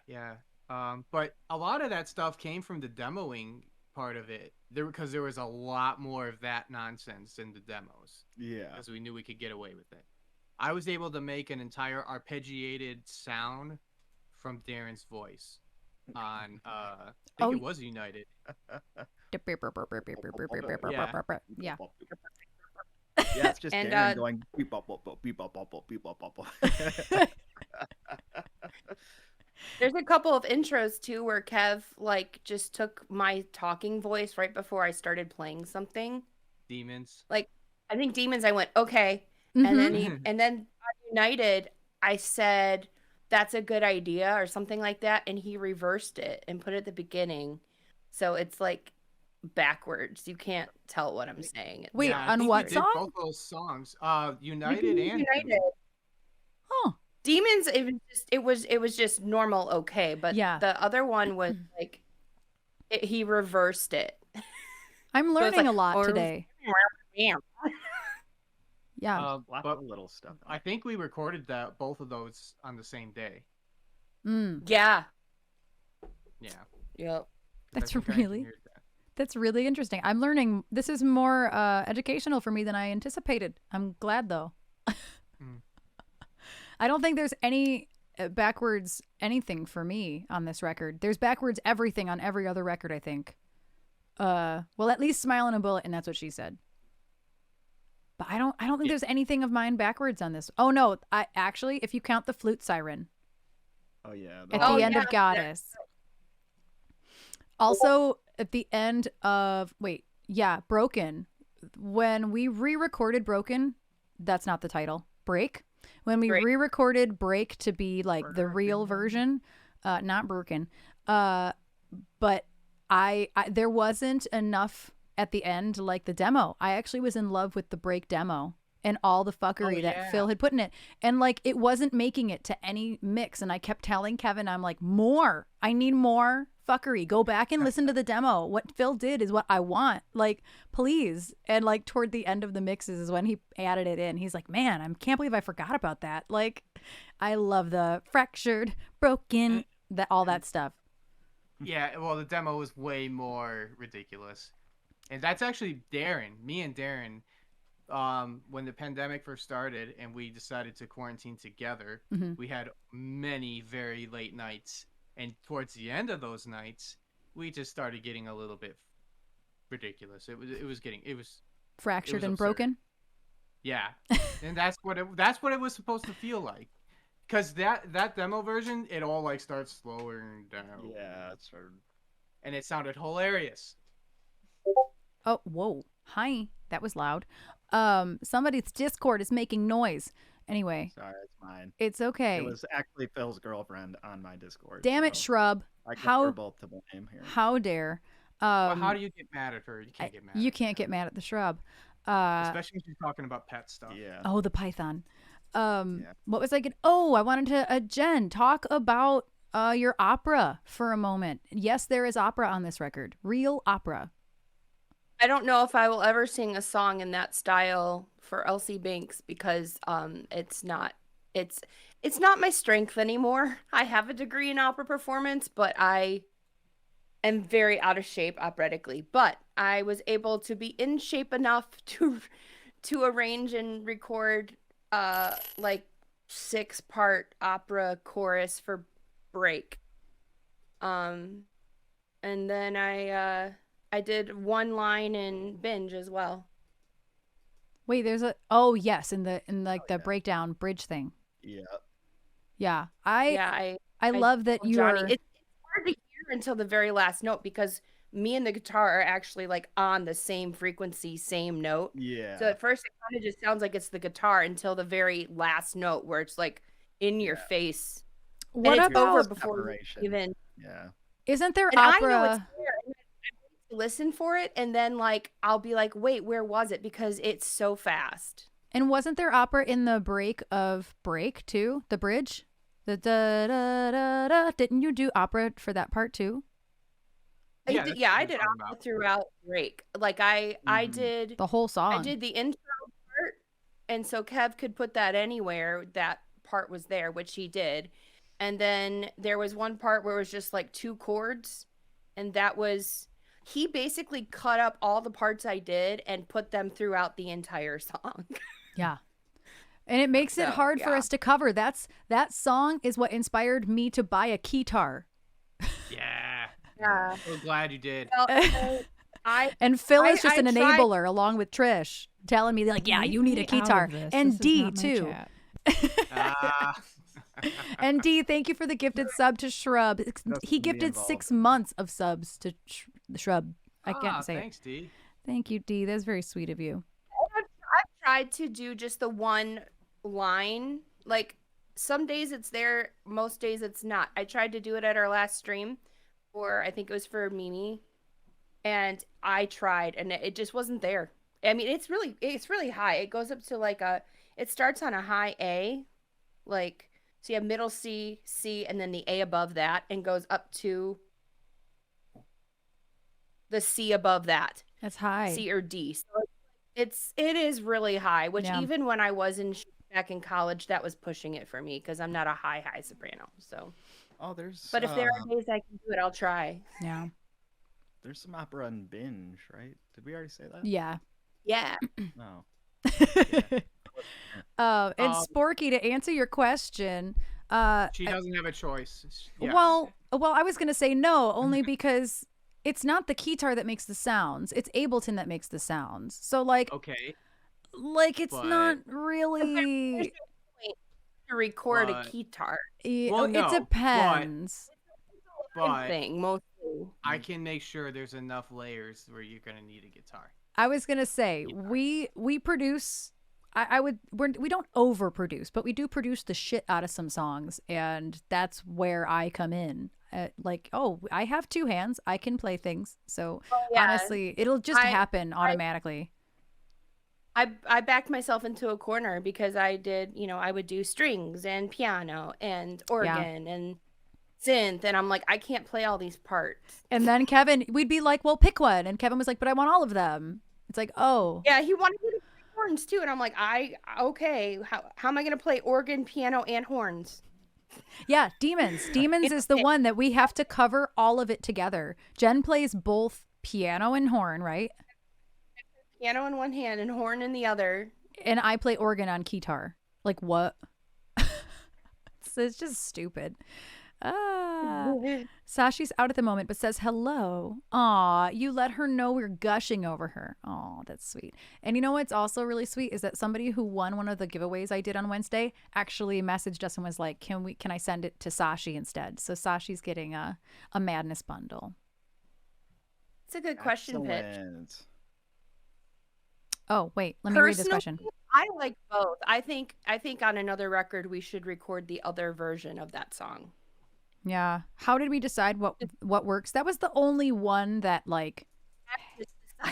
Speaker 4: But a lot of that stuff came from the demoing part of it. Because there was a lot more of that nonsense in the demos.
Speaker 3: Yeah.
Speaker 4: Because we knew we could get away with it. I was able to make an entire arpeggiated sound from Darren's voice on I think it was United.
Speaker 1: Yeah.
Speaker 3: Yeah, it's just
Speaker 2: And,
Speaker 3: Darren going beep bop bop bop beep bop bop bop beep bop bop bop.
Speaker 2: There's a couple of intros too where Kev like just took my talking voice right before I started playing something.
Speaker 4: Demons.
Speaker 2: Like I think Demons, I went okay,
Speaker 1: Mhm.
Speaker 2: and then on United I said that's a good idea or something like that, and he reversed it and put it at the beginning, so it's like backwards. You can't tell what I'm saying. It's
Speaker 1: Wait,
Speaker 4: Yeah, I
Speaker 1: on
Speaker 4: think
Speaker 1: what
Speaker 4: we did
Speaker 1: song?
Speaker 4: both those songs. United and
Speaker 2: United.
Speaker 1: Oh,
Speaker 2: Demons, it was just normal okay, but
Speaker 1: Yeah.
Speaker 2: the other one was like he reversed it.
Speaker 1: I'm
Speaker 2: So it's
Speaker 1: learning
Speaker 2: like,
Speaker 1: a lot
Speaker 2: or-
Speaker 1: today. Yeah.
Speaker 3: Lots
Speaker 4: but
Speaker 3: of little stuff.
Speaker 4: I think we recorded both of those on the same day.
Speaker 2: Yeah.
Speaker 4: Yeah. 'Cause
Speaker 2: Yep.
Speaker 4: I
Speaker 1: That's
Speaker 4: think I
Speaker 1: really
Speaker 4: engineered that.
Speaker 1: That's really interesting. I'm learning. This is more educational for me than I anticipated. I'm glad though.
Speaker 4: Mm.
Speaker 1: I don't think there's any backwards anything for me on this record. There's backwards everything on every other record, I think. Well, at least Smile and a Bullet, and that's what she said. But I don't think there's anything of mine backwards on this. Oh no, I actually, if you count the flute siren
Speaker 3: Oh yeah.
Speaker 1: at
Speaker 2: Oh,
Speaker 1: the end
Speaker 2: yeah.
Speaker 1: of Goddess. Also at the end of Broken. When we re-recorded Broken, that's not the title. Break. When we
Speaker 2: Break.
Speaker 1: re-recorded Break to be like the real version, not Broken. But I there wasn't enough at the end like the demo. I actually was in love with the Break demo and all the fuckery that
Speaker 4: yeah.
Speaker 1: Phil had put in it. And like it wasn't making it to any mix. And I kept telling Kevin, I'm like, more. I need more fuckery. Go back and listen to the demo. What Phil did is what I want. Like, please. And like toward the end of the mixes is when he added it in. He's like, man, I can't believe I forgot about that. Like, I love the fractured, broken, all that stuff.
Speaker 4: Yeah, well, the demo was way more ridiculous. And that's actually Darren, me and Darren, when the pandemic first started and we decided to quarantine together,
Speaker 1: Mhm.
Speaker 4: we had many very late nights. And towards the end of those nights, we just started getting a little bit ridiculous. It was
Speaker 1: Fractured and
Speaker 4: absurd.
Speaker 1: broken.
Speaker 4: yeah. And that's what it was supposed to feel like. Cuz that demo version, it all like starts slowing down.
Speaker 3: Yeah, it's sort of.
Speaker 4: And it sounded hilarious.
Speaker 1: Oh, whoa. Hi. That was loud. Somebody's Discord is making noise. Anyway,
Speaker 3: Sorry, it's mine.
Speaker 1: it's okay.
Speaker 3: It was actually Phil's girlfriend on my Discord.
Speaker 1: Damn it,
Speaker 3: so
Speaker 1: Shrub.
Speaker 3: I guess
Speaker 1: How
Speaker 3: we're both to blame here.
Speaker 1: how dare.
Speaker 4: Well, how do you get mad at her? You can't get mad.
Speaker 1: You
Speaker 4: at
Speaker 1: can't
Speaker 4: her.
Speaker 1: get mad at the Shrub.
Speaker 4: Especially when she's talking about pet stuff.
Speaker 3: Yeah.
Speaker 1: Oh, the Python.
Speaker 3: Yeah.
Speaker 1: What was I going Oh, I wanted to Jen, talk about your opera for a moment. Yes, there is opera on this record. Real opera.
Speaker 2: I don't know if I will ever sing a song in that style for Elsie Banks because it's not my strength anymore. I have a degree in opera performance, but I am very out of shape operatically. But I was able to be in shape enough to arrange and record like 6-part opera chorus for Break. And then I did one line in Binge as well.
Speaker 1: Wait, there's a yes, in the
Speaker 3: yeah.
Speaker 1: breakdown bridge thing.
Speaker 3: Yeah.
Speaker 1: Yeah.
Speaker 2: I
Speaker 1: I love that
Speaker 2: told
Speaker 1: you're
Speaker 2: Jonny. It's hard to hear until the very last note because me and the guitar are actually like on the same frequency, same note.
Speaker 3: Yeah.
Speaker 2: So at first it kind of just sounds like it's the guitar until the very last note where it's like in your face.
Speaker 1: What
Speaker 2: and it's
Speaker 1: about
Speaker 2: over before you
Speaker 3: separation.
Speaker 2: even.
Speaker 3: Yeah.
Speaker 1: Isn't there
Speaker 2: And
Speaker 1: opera?
Speaker 2: I know it's there. And I listen for it, and then like I'll be like, wait, where was it? Because it's so fast.
Speaker 1: And wasn't there opera in the break of Break too? The bridge? The da da da da. Didn't you do opera for that part too?
Speaker 4: Yeah,
Speaker 2: did,
Speaker 4: that's
Speaker 2: yeah,
Speaker 4: what
Speaker 2: I
Speaker 4: I'm
Speaker 2: did
Speaker 4: talking
Speaker 2: opera
Speaker 4: about.
Speaker 2: throughout break. Like I
Speaker 3: Mhm.
Speaker 1: The whole
Speaker 2: I
Speaker 1: song.
Speaker 2: did the intro part, and so Kev could put that anywhere that part was there, which he did. And then there was one part where it was just like 2 chords, and that was he basically cut up all the parts I did and put them throughout the entire song.
Speaker 1: Yeah. And it makes it
Speaker 2: So,
Speaker 1: hard for
Speaker 2: yeah.
Speaker 1: us to cover. That song is what inspired me to buy a keytar.
Speaker 4: Yeah.
Speaker 2: Yeah.
Speaker 4: So glad you did.
Speaker 2: Well, I
Speaker 1: And Phil is just
Speaker 2: I
Speaker 1: an
Speaker 2: tried-
Speaker 1: enabler along with Trish, telling me like, yeah,
Speaker 5: Leave
Speaker 1: you need a
Speaker 5: me out
Speaker 1: keytar.
Speaker 5: of this.
Speaker 1: And
Speaker 5: This is
Speaker 1: D
Speaker 5: not my
Speaker 1: too.
Speaker 5: chat.
Speaker 4: Ah.
Speaker 1: And D, thank you for the gifted sub to Shrub. He
Speaker 3: me
Speaker 1: gifted
Speaker 3: involved
Speaker 1: 6
Speaker 3: in that.
Speaker 1: months of subs to Shrub. I
Speaker 4: Ah,
Speaker 1: can't say
Speaker 4: thanks, D.
Speaker 1: it. Thank you, D. That's very sweet of you.
Speaker 2: I've tried to do just the one line. Like some days it's there, most days it's not. I tried to do it at our last stream, or I think it was for Mimi, and I tried, and it just wasn't there. I mean, it's really high. It goes up to like it starts on a high A, like so you have middle C, C, and then the A above that, and goes up to the C above that.
Speaker 1: That's high.
Speaker 2: C or D. So it is really high, which
Speaker 1: Yeah.
Speaker 2: even when I was back in college, that was pushing it for me because I'm not a high soprano. So,
Speaker 3: Oh, there's.
Speaker 2: but if there are days I can do it, I'll try.
Speaker 1: Yeah.
Speaker 3: There's some opera and binge, right? Did we already say that?
Speaker 1: Yeah.
Speaker 2: Yeah.
Speaker 3: No.
Speaker 1: And Sporky, to answer your question,
Speaker 4: She doesn't have a choice. Yes.
Speaker 1: well, I was gonna say no, only because it's not the keytar that makes the sounds; it's Ableton that makes the sounds. So like
Speaker 4: Okay.
Speaker 1: it's
Speaker 4: but-
Speaker 1: not really.
Speaker 2: To record
Speaker 4: But-
Speaker 2: a keytar
Speaker 4: Well,
Speaker 1: It
Speaker 4: no,
Speaker 1: depends.
Speaker 4: But
Speaker 2: thing mostly.
Speaker 4: I can make sure there's enough layers where you're gonna need a guitar.
Speaker 1: I was gonna say we produce. We don't overproduce, but we do produce the shit out of some songs, and that's where I come in. Like, oh, I have 2 hands, I can play things. So
Speaker 2: Yeah.
Speaker 1: honestly, it'll just
Speaker 2: I-
Speaker 1: happen automatically.
Speaker 2: I backed myself into a corner because I did, I would do strings and piano and organ and synth, and I'm like, I can't play all these parts.
Speaker 1: And then Kevin, we'd be like, well, pick one, and Kevin was like, but I want all of them. It's like, oh,
Speaker 2: Yeah, he wanted me to play horns too, and I'm like, okay, how am I gonna play organ, piano, and horns?
Speaker 1: yeah, Demons. Demons is the one that we have to cover all of it together. Jen plays both piano and horn, right?
Speaker 2: Piano in one hand and horn in the other.
Speaker 1: And I play organ on keytar. Like, what? It's just stupid. Sashi's out at the moment, but says hello. Aw, you let her know we're gushing over her. Aw, that's sweet. And you know what's also really sweet is that somebody who won one of the giveaways I did on Wednesday actually messaged us and was like, can I send it to Sashi instead? So Sashi's getting a Madness bundle.
Speaker 2: It's a good question, Pitch.
Speaker 3: Excellent.
Speaker 1: Oh, wait, let me read this
Speaker 2: Personally,
Speaker 1: question.
Speaker 2: I like both. I think on another record we should record the other version of that song.
Speaker 1: Yeah. How did we decide what works? That was the only one that like
Speaker 2: I just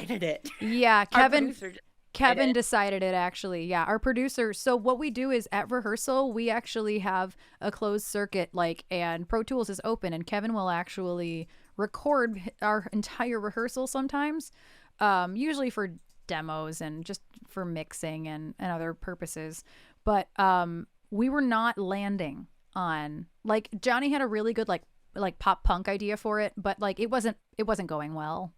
Speaker 2: decided it.
Speaker 1: yeah,
Speaker 2: Our
Speaker 1: Kevin
Speaker 2: producer just
Speaker 1: Kevin
Speaker 2: it.
Speaker 1: decided it actually. Yeah, our producer. So what we do is at rehearsal, we actually have a closed circuit and Pro Tools is open and Kevin will actually record our entire rehearsal sometimes. Usually for demos and just for mixing and other purposes. But we were not landing on Jonny had a really good like pop punk idea for it, but it wasn't going well.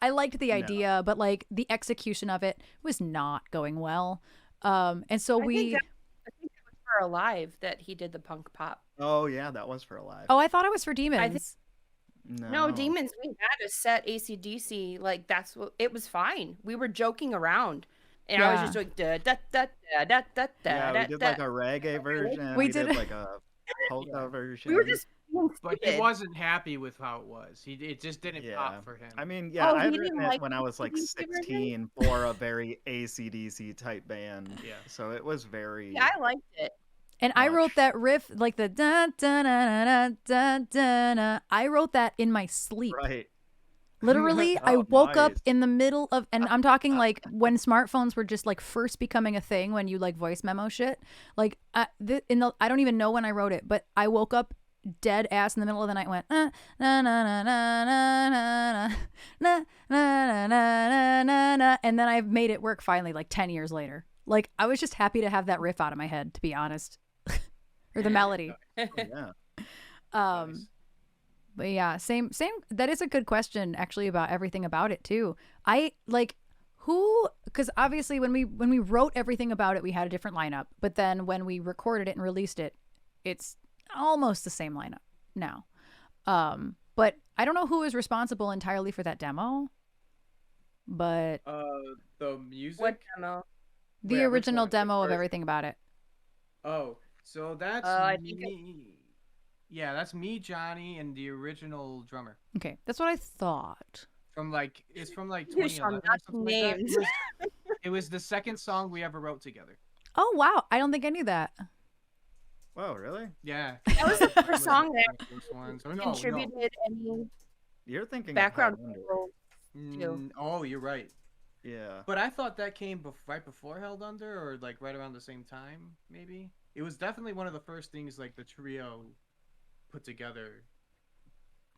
Speaker 1: I liked the idea, but the execution of it was not going well. And so
Speaker 2: I think that was for Alive that he did the punk pop.
Speaker 3: Oh yeah, that was for Alive.
Speaker 1: Oh, I thought it was for Demons.
Speaker 2: No, Demons, we had a set AC/DC. That's what it was fine. We were joking around. And I was just like, da da da da da da
Speaker 3: Yeah,
Speaker 2: da.
Speaker 3: we did like a reggae version.
Speaker 1: We
Speaker 3: We
Speaker 1: did-
Speaker 3: did like a polka version.
Speaker 2: We were just being
Speaker 4: But he
Speaker 2: stupid.
Speaker 4: wasn't happy with how it was. It just didn't
Speaker 3: Yeah.
Speaker 4: pop for him.
Speaker 3: I mean, yeah,
Speaker 2: Oh,
Speaker 3: I
Speaker 2: he
Speaker 3: had
Speaker 2: didn't
Speaker 3: written it
Speaker 2: like
Speaker 3: when I was like
Speaker 2: AC/DC version?
Speaker 3: 16 for a very AC/DC type band.
Speaker 4: Yeah.
Speaker 3: So it was very.
Speaker 2: Yeah, I liked it.
Speaker 1: And I wrote
Speaker 3: much.
Speaker 1: that riff, like the da da da da da da da. I wrote that in my sleep.
Speaker 3: Right.
Speaker 1: Literally, I
Speaker 3: Oh,
Speaker 1: woke up
Speaker 3: nice.
Speaker 1: in the middle of, and I'm talking when smartphones were just first becoming a thing, when you voice memo shit. I don't even know when I wrote it, but I woke up dead ass in the middle of the night went na na na na na na na na na na na na, and then I made it work finally, like 10 years later. Like I was just happy to have that riff out of my head, to be honest, or the melody.
Speaker 3: Oh, yeah.
Speaker 4: Nice.
Speaker 1: But yeah, same. That is a good question, actually, about everything about it too. I like who, because obviously when we wrote everything about it, we had a different lineup. But then when we recorded it and released it, it's almost the same lineup now. But I don't know who is responsible entirely for that demo. But
Speaker 4: The music.
Speaker 2: What demo?
Speaker 1: the
Speaker 4: Wait, which
Speaker 1: original
Speaker 4: one? The
Speaker 1: demo of
Speaker 4: first-
Speaker 1: everything about it.
Speaker 4: Oh, so that's
Speaker 2: I think
Speaker 4: me. Yeah, that's me, Johnny, and the original drummer.
Speaker 1: Okay, that's what I thought.
Speaker 4: It's from like
Speaker 2: You shall
Speaker 4: 2011 or
Speaker 2: not
Speaker 4: something like that.
Speaker 2: names.
Speaker 4: It was the second song we ever wrote together.
Speaker 1: Oh wow, I don't think I knew that.
Speaker 3: Whoa, really?
Speaker 4: Yeah.
Speaker 2: That was the first song that
Speaker 4: The first one. So, no.
Speaker 2: contributed any
Speaker 3: You're thinking
Speaker 2: background
Speaker 3: of Hell Under.
Speaker 2: vocals.
Speaker 4: Oh, you're right.
Speaker 3: Yeah.
Speaker 4: But I thought that came right before Held Under, or like right around the same time, maybe. It was definitely one of the first things like the trio put together.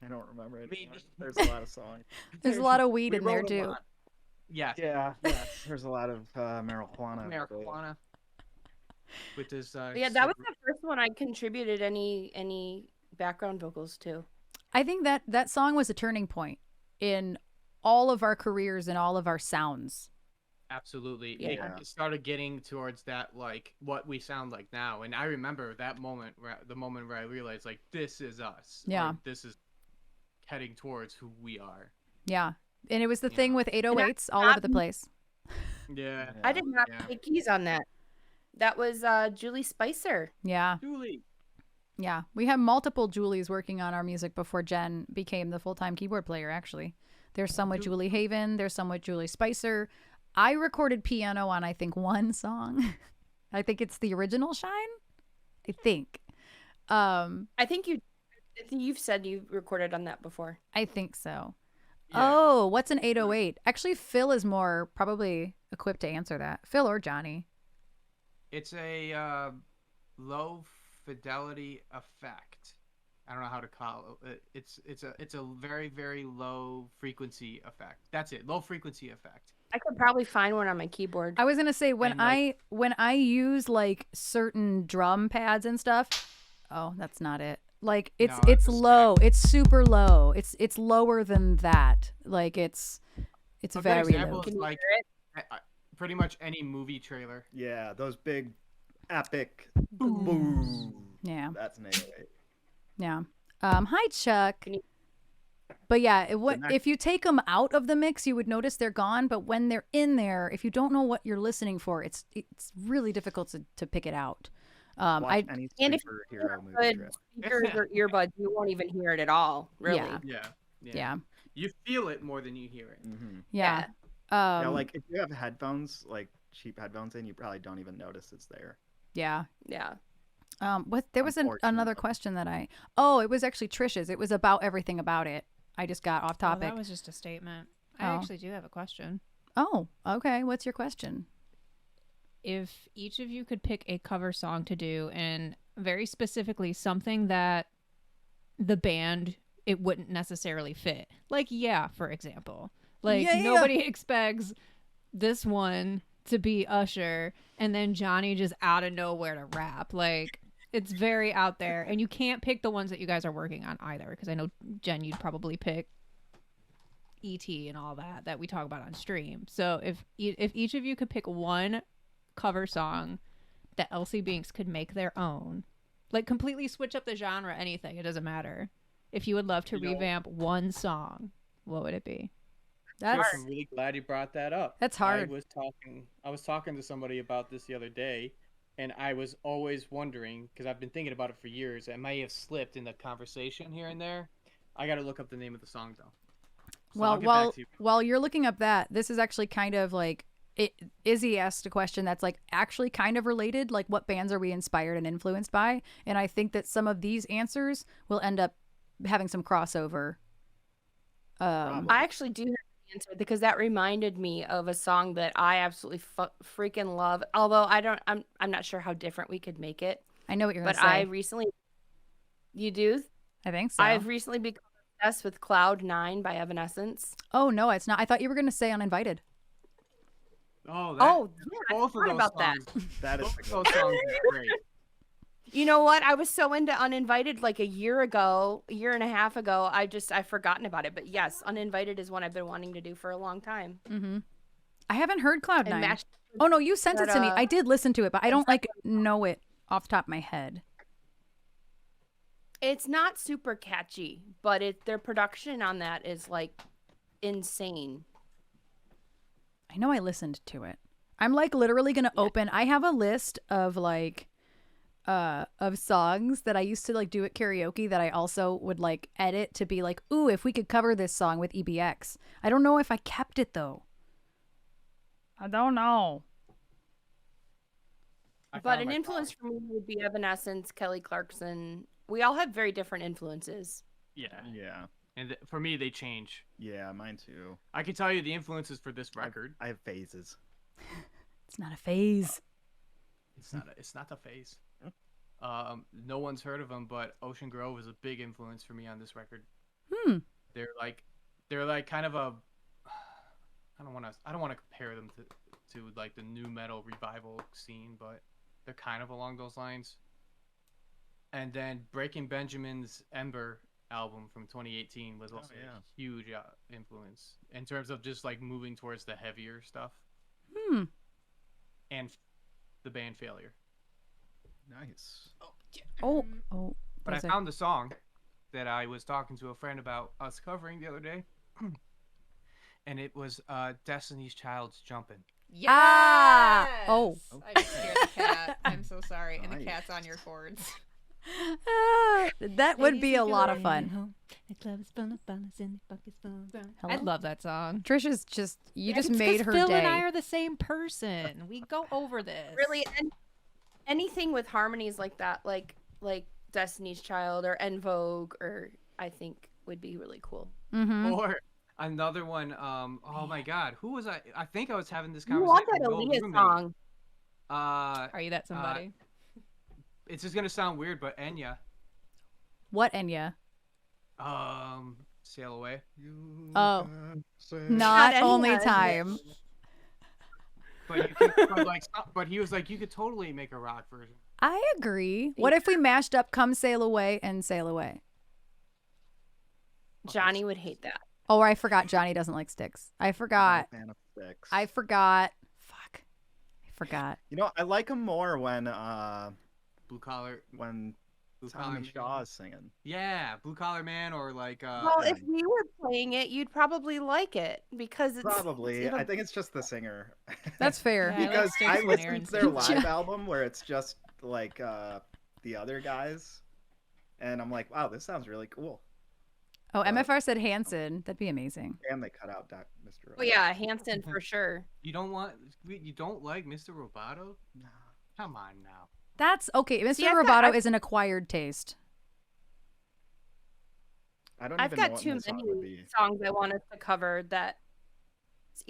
Speaker 3: I don't remember it.
Speaker 4: Me-
Speaker 3: There's a lot of songs.
Speaker 1: There's a lot of weed
Speaker 4: We
Speaker 1: in there
Speaker 4: wrote a
Speaker 1: too.
Speaker 4: lot. Yeah,
Speaker 3: Yeah. There's a lot of marijuana.
Speaker 4: marijuana. With this.
Speaker 2: Yeah, that was the first one I contributed any background vocals to.
Speaker 1: I think that song was a turning point in all of our careers and all of our sounds.
Speaker 4: Absolutely.
Speaker 2: Yeah.
Speaker 4: It started getting towards that, like, what we sound like now. And I remember that moment, the moment where I realized, like, this is us.
Speaker 1: Yeah.
Speaker 4: Or this is heading towards who we are.
Speaker 1: Yeah. And it was the thing
Speaker 4: Yeah.
Speaker 1: with 808s all over the place.
Speaker 4: Yeah.
Speaker 2: I did not
Speaker 4: Yeah.
Speaker 2: play keys on that. That was Julie Spicer.
Speaker 1: Yeah.
Speaker 4: Julie.
Speaker 1: Yeah. We had multiple Julies working on our music before Jen became the full-time keyboard player, actually. There's some with Julie Haven. There's some with Julie Spicer. I recorded piano on, I think, one song. I think it's the original Shine. I think.
Speaker 2: I think you've said you recorded on that before.
Speaker 1: I think so.
Speaker 4: Yeah.
Speaker 1: Oh, what's an 808? Actually, Phil is more probably equipped to answer that. Phil or Johnny.
Speaker 4: It's a low fidelity effect. I don't know how to call it. It's a very, very low frequency effect. That's it. Low frequency effect.
Speaker 2: I could probably find one on my keyboard.
Speaker 1: I was gonna say when
Speaker 4: And,
Speaker 1: when I use like certain drum pads and stuff. Oh, that's not it. Like it's
Speaker 4: No,
Speaker 1: it's
Speaker 4: it's a
Speaker 1: low. It's super low. It's lower than that. Like it's
Speaker 4: A good
Speaker 1: very
Speaker 4: example
Speaker 1: low.
Speaker 4: is
Speaker 2: Can you
Speaker 4: like
Speaker 2: hear it?
Speaker 4: pretty much any movie trailer.
Speaker 3: Yeah, those big, epic boom.
Speaker 1: Yeah.
Speaker 3: That's an 808.
Speaker 1: Yeah. Hi Chuck.
Speaker 2: Can you-
Speaker 1: But yeah,
Speaker 3: next-
Speaker 1: if you take them out of the mix, you would notice they're gone. But when they're in there, if you don't know what you're listening for, it's really difficult to pick it out.
Speaker 3: Watch any
Speaker 2: and if
Speaker 3: superhero movie
Speaker 2: good
Speaker 3: trip.
Speaker 2: speakers or earbuds, you won't even hear it at all. Really.
Speaker 1: Yeah.
Speaker 4: Yeah. You feel it more than you hear it.
Speaker 3: Mm-hmm.
Speaker 1: Yeah.
Speaker 3: Yeah, like if you have headphones, like cheap headphones in, you probably don't even notice it's there.
Speaker 1: Yeah.
Speaker 2: Yeah.
Speaker 1: What there was another
Speaker 3: Unfortunately.
Speaker 1: question that it was actually Trish's. It was about everything about it. I just got off
Speaker 5: Oh,
Speaker 1: topic.
Speaker 5: that was just a statement. I
Speaker 1: Oh.
Speaker 5: actually do have a question.
Speaker 1: Oh, okay. What's your question?
Speaker 5: If each of you could pick a cover song to do, and very specifically something that the band it wouldn't necessarily fit, like for example, like
Speaker 1: Yeah.
Speaker 5: nobody expects this one to be Usher, and then Johnny just out of nowhere to rap, like. It's very out there, and you can't pick the ones that you guys are working on either, because I know, Jen, you'd probably pick E.T. and all that we talk about on stream. So if each of you could pick one cover song that Elsie Binks could make their own, like completely switch up the genre, anything, it doesn't matter. If you would love to
Speaker 4: You know-
Speaker 5: revamp one song, what would it be?
Speaker 1: That's
Speaker 4: I'm really glad you brought that up.
Speaker 1: That's hard.
Speaker 4: I was talking to somebody about this the other day, and I was always wondering, because I've been thinking about it for years. I may have slipped in the conversation here and there. I got to look up the name of the song though. So I'll
Speaker 1: well,
Speaker 4: get
Speaker 1: while
Speaker 4: back to you.
Speaker 1: while you're looking up that, this is actually kind of like Izzy asked a question that's like actually kind of related. Like, what bands are we inspired and influenced by? And I think that some of these answers will end up having some crossover.
Speaker 2: I actually do have an answer because that reminded me of a song that I absolutely freaking love. Although I'm not sure how different we could make it.
Speaker 1: I know what you're gonna
Speaker 2: But
Speaker 1: say.
Speaker 2: I recently You do?
Speaker 1: I think so.
Speaker 2: I've recently become obsessed with Cloud 9 by Evanescence.
Speaker 1: Oh, no, it's not. I thought you were going to say Uninvited.
Speaker 4: Oh,
Speaker 2: Yeah, I
Speaker 4: both of
Speaker 2: forgot
Speaker 4: those
Speaker 2: about that.
Speaker 4: songs.
Speaker 3: That is
Speaker 4: Both
Speaker 3: a
Speaker 4: of
Speaker 3: good
Speaker 4: those songs are great.
Speaker 2: You know what? I was so into Uninvited like a year and a half I've forgotten about it. But yes, Uninvited is one I've been wanting to do for a long time.
Speaker 1: Mm-hmm. I haven't heard Cloud
Speaker 2: And
Speaker 1: 9.
Speaker 2: mashed
Speaker 1: Oh, no, you sent it to me. I did listen to it, but I don't
Speaker 2: Exactly.
Speaker 1: know it off the top of my head.
Speaker 2: It's not super catchy, but their production on that is like insane.
Speaker 1: I know I listened to it. I'm like literally going to open. I have a list of like of songs that I used to like do at karaoke that I also would like edit to be like, ooh, if we could cover this song with EBX. I don't know if I kept it though. I don't know.
Speaker 2: But an influence for me would be Evanescence, Kelly Clarkson. We all have very different influences.
Speaker 4: Yeah.
Speaker 3: Yeah.
Speaker 4: And for me, they change.
Speaker 3: Yeah, mine too.
Speaker 4: I can tell you the influences for this record.
Speaker 3: I have phases.
Speaker 1: It's not a phase.
Speaker 4: It's not a phase. No one's heard of them, but Ocean Grove is a big influence for me on this record. They're like kind of a. I don't want to compare them to like the new metal revival scene, but they're kind of along those lines. And then Breaking Benjamin's Ember album from 2018 was also a huge influence in terms of just like moving towards the heavier stuff. And the band Failure.
Speaker 3: Nice.
Speaker 1: Oh.
Speaker 4: But I found the song that I was talking to a friend about us covering the other day. And it was Destiny's Child's Jumpin'.
Speaker 5: Yes!
Speaker 1: Oh.
Speaker 5: I just scared the cat. I'm so sorry. And the cat's on your chords.
Speaker 1: That would be a lot of fun.
Speaker 5: I love that song.
Speaker 1: Trisha's just just
Speaker 5: It's
Speaker 1: made
Speaker 5: 'cause
Speaker 1: her
Speaker 5: Phil
Speaker 1: day.
Speaker 5: and I are the same person. We go over this.
Speaker 2: Really, anything with harmonies like that, like Destiny's Child or En Vogue, or I think would be really cool.
Speaker 1: Mm-hmm.
Speaker 4: Or another one. Oh my God, who was I? I think I was having this
Speaker 2: You
Speaker 4: conversation.
Speaker 2: want that
Speaker 4: with an old
Speaker 2: Aaliyah
Speaker 4: roommate.
Speaker 2: song?
Speaker 5: Are you that somebody?
Speaker 4: It's just gonna sound weird, but Enya.
Speaker 1: What, Enya?
Speaker 4: Sail Away.
Speaker 1: Oh, not only
Speaker 2: Enya.
Speaker 1: time.
Speaker 4: But but he was like, you could totally make a rock version.
Speaker 1: I agree. What if we mashed up "Come Sail Away" and "Sail Away"?
Speaker 2: Johnny would hate that.
Speaker 1: Oh, I forgot. Johnny doesn't like sticks. I forgot.
Speaker 3: Fan of Sticks.
Speaker 1: I forgot. Fuck. I forgot.
Speaker 3: You know, I like him more when
Speaker 4: Blue Collar
Speaker 3: Tommy
Speaker 4: Man.
Speaker 3: Shaw is singing.
Speaker 4: Yeah, Blue Collar Man, or like
Speaker 2: Well, if we were playing it, you'd probably like it because it's
Speaker 3: Probably. I think it's just the singer.
Speaker 1: That's fair.
Speaker 5: Yeah,
Speaker 3: Because
Speaker 5: Sticks
Speaker 3: I
Speaker 5: when
Speaker 3: listened
Speaker 5: Erin's
Speaker 3: to their
Speaker 5: singing.
Speaker 3: live album where it's just like the other guys, and I'm like, wow, this sounds really cool.
Speaker 1: Oh, MFR said Hanson. That'd be amazing.
Speaker 3: And they cut out Mr.
Speaker 2: Oh yeah, Hanson for sure.
Speaker 4: you don't like Mr. Roboto?
Speaker 3: No.
Speaker 4: Come on now.
Speaker 1: That's okay. Mr.
Speaker 2: See, I've
Speaker 1: Roboto
Speaker 2: got-
Speaker 1: is an acquired taste.
Speaker 3: I don't
Speaker 2: I've
Speaker 3: even know
Speaker 2: got
Speaker 3: what
Speaker 2: too
Speaker 3: my song would
Speaker 2: many
Speaker 3: be.
Speaker 2: songs I want us to cover that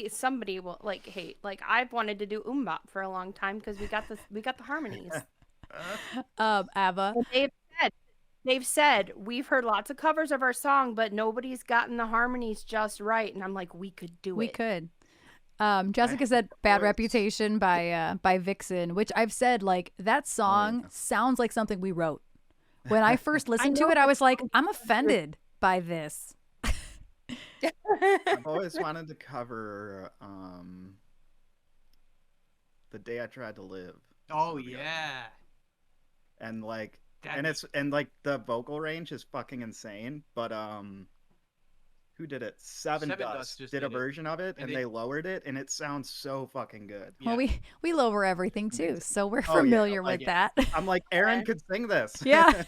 Speaker 2: somebody will like hate. Like I've wanted to do Umbop for a long time because we got the harmonies.
Speaker 1: Ava.
Speaker 2: And they've said we've heard lots of covers of our song, but nobody's gotten the harmonies just right. And I'm like, we could do
Speaker 1: We
Speaker 2: it.
Speaker 1: could. Jessica said "Bad Reputation" by Vixen, which I've said like that song sounds like something we wrote. When I first listened to
Speaker 2: know
Speaker 1: it, I
Speaker 2: that
Speaker 1: was like,
Speaker 2: song
Speaker 1: I'm
Speaker 2: is so
Speaker 1: offended by this.
Speaker 3: I've always wanted to cover "The Day I Tried to Live."
Speaker 4: Oh yeah.
Speaker 3: And like,
Speaker 4: That-
Speaker 3: and like the vocal range is fucking insane. But who did it? Seven
Speaker 4: Seven
Speaker 3: Dust
Speaker 4: Dust just
Speaker 3: did a
Speaker 4: did it.
Speaker 3: version of it,
Speaker 4: And
Speaker 3: and
Speaker 4: they-
Speaker 3: they lowered it, and it sounds so fucking good.
Speaker 1: Well, we lower everything too, so we're
Speaker 3: Oh, yeah,
Speaker 1: familiar
Speaker 3: like,
Speaker 1: with that.
Speaker 3: I'm like, Erin could sing this.
Speaker 1: Yeah.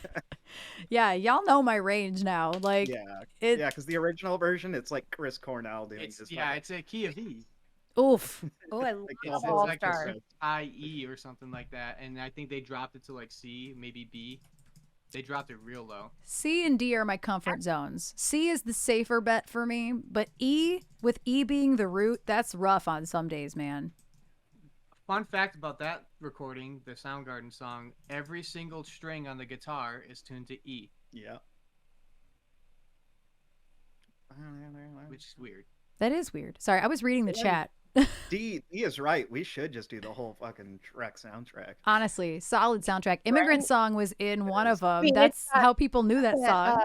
Speaker 1: Yeah, y'all know my range now. Like,
Speaker 3: yeah,
Speaker 1: it.
Speaker 3: yeah, because the original version, it's like Chris Cornell doing
Speaker 4: It's
Speaker 3: his
Speaker 4: it's a key of E.
Speaker 1: Oof.
Speaker 2: Oh, I love
Speaker 3: It's
Speaker 2: All
Speaker 4: like
Speaker 2: Star.
Speaker 4: IE or something like that, and I think they dropped it to like C, maybe B. They dropped it real low.
Speaker 1: C and D are my comfort zones. C is the safer bet for me, but E, with E being the root, that's rough on some days, man.
Speaker 4: Fun fact about that recording, the Soundgarden song, every single string on the guitar is tuned to E,
Speaker 3: Yeah.
Speaker 4: which is weird.
Speaker 1: That is weird. Sorry, I was reading the chat.
Speaker 3: D is right. We should just do the whole fucking Shrek soundtrack.
Speaker 1: Honestly, solid soundtrack. Immigrant Song was in one of them.
Speaker 2: I mean,
Speaker 1: That's
Speaker 2: it's
Speaker 1: how people knew that song.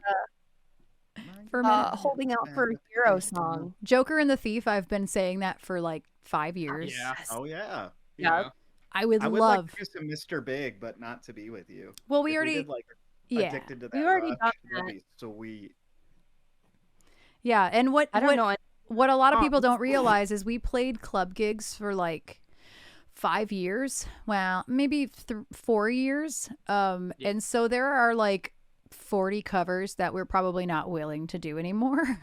Speaker 1: For a minute.
Speaker 2: Holding Out for a Hero song.
Speaker 1: Joker and the Thief, I've been saying that for like 5 years.
Speaker 4: Yeah.
Speaker 3: Oh yeah.
Speaker 2: Yeah.
Speaker 1: I would
Speaker 3: I would
Speaker 1: love.
Speaker 3: like to do some Mr. Big, but not to be with you.
Speaker 1: Well, we
Speaker 3: If
Speaker 1: already.
Speaker 3: did, like,
Speaker 1: Yeah.
Speaker 3: Addicted to that.
Speaker 2: We've already
Speaker 3: Rush,
Speaker 2: done
Speaker 3: that'd
Speaker 2: that.
Speaker 3: be sweet.
Speaker 1: Yeah, and what
Speaker 2: I don't know.
Speaker 1: what a lot of people
Speaker 2: songs.
Speaker 1: don't realize is we played club gigs for like 5 years. Well, maybe 4 years. And so there are like 40 covers that we're probably not willing to do anymore.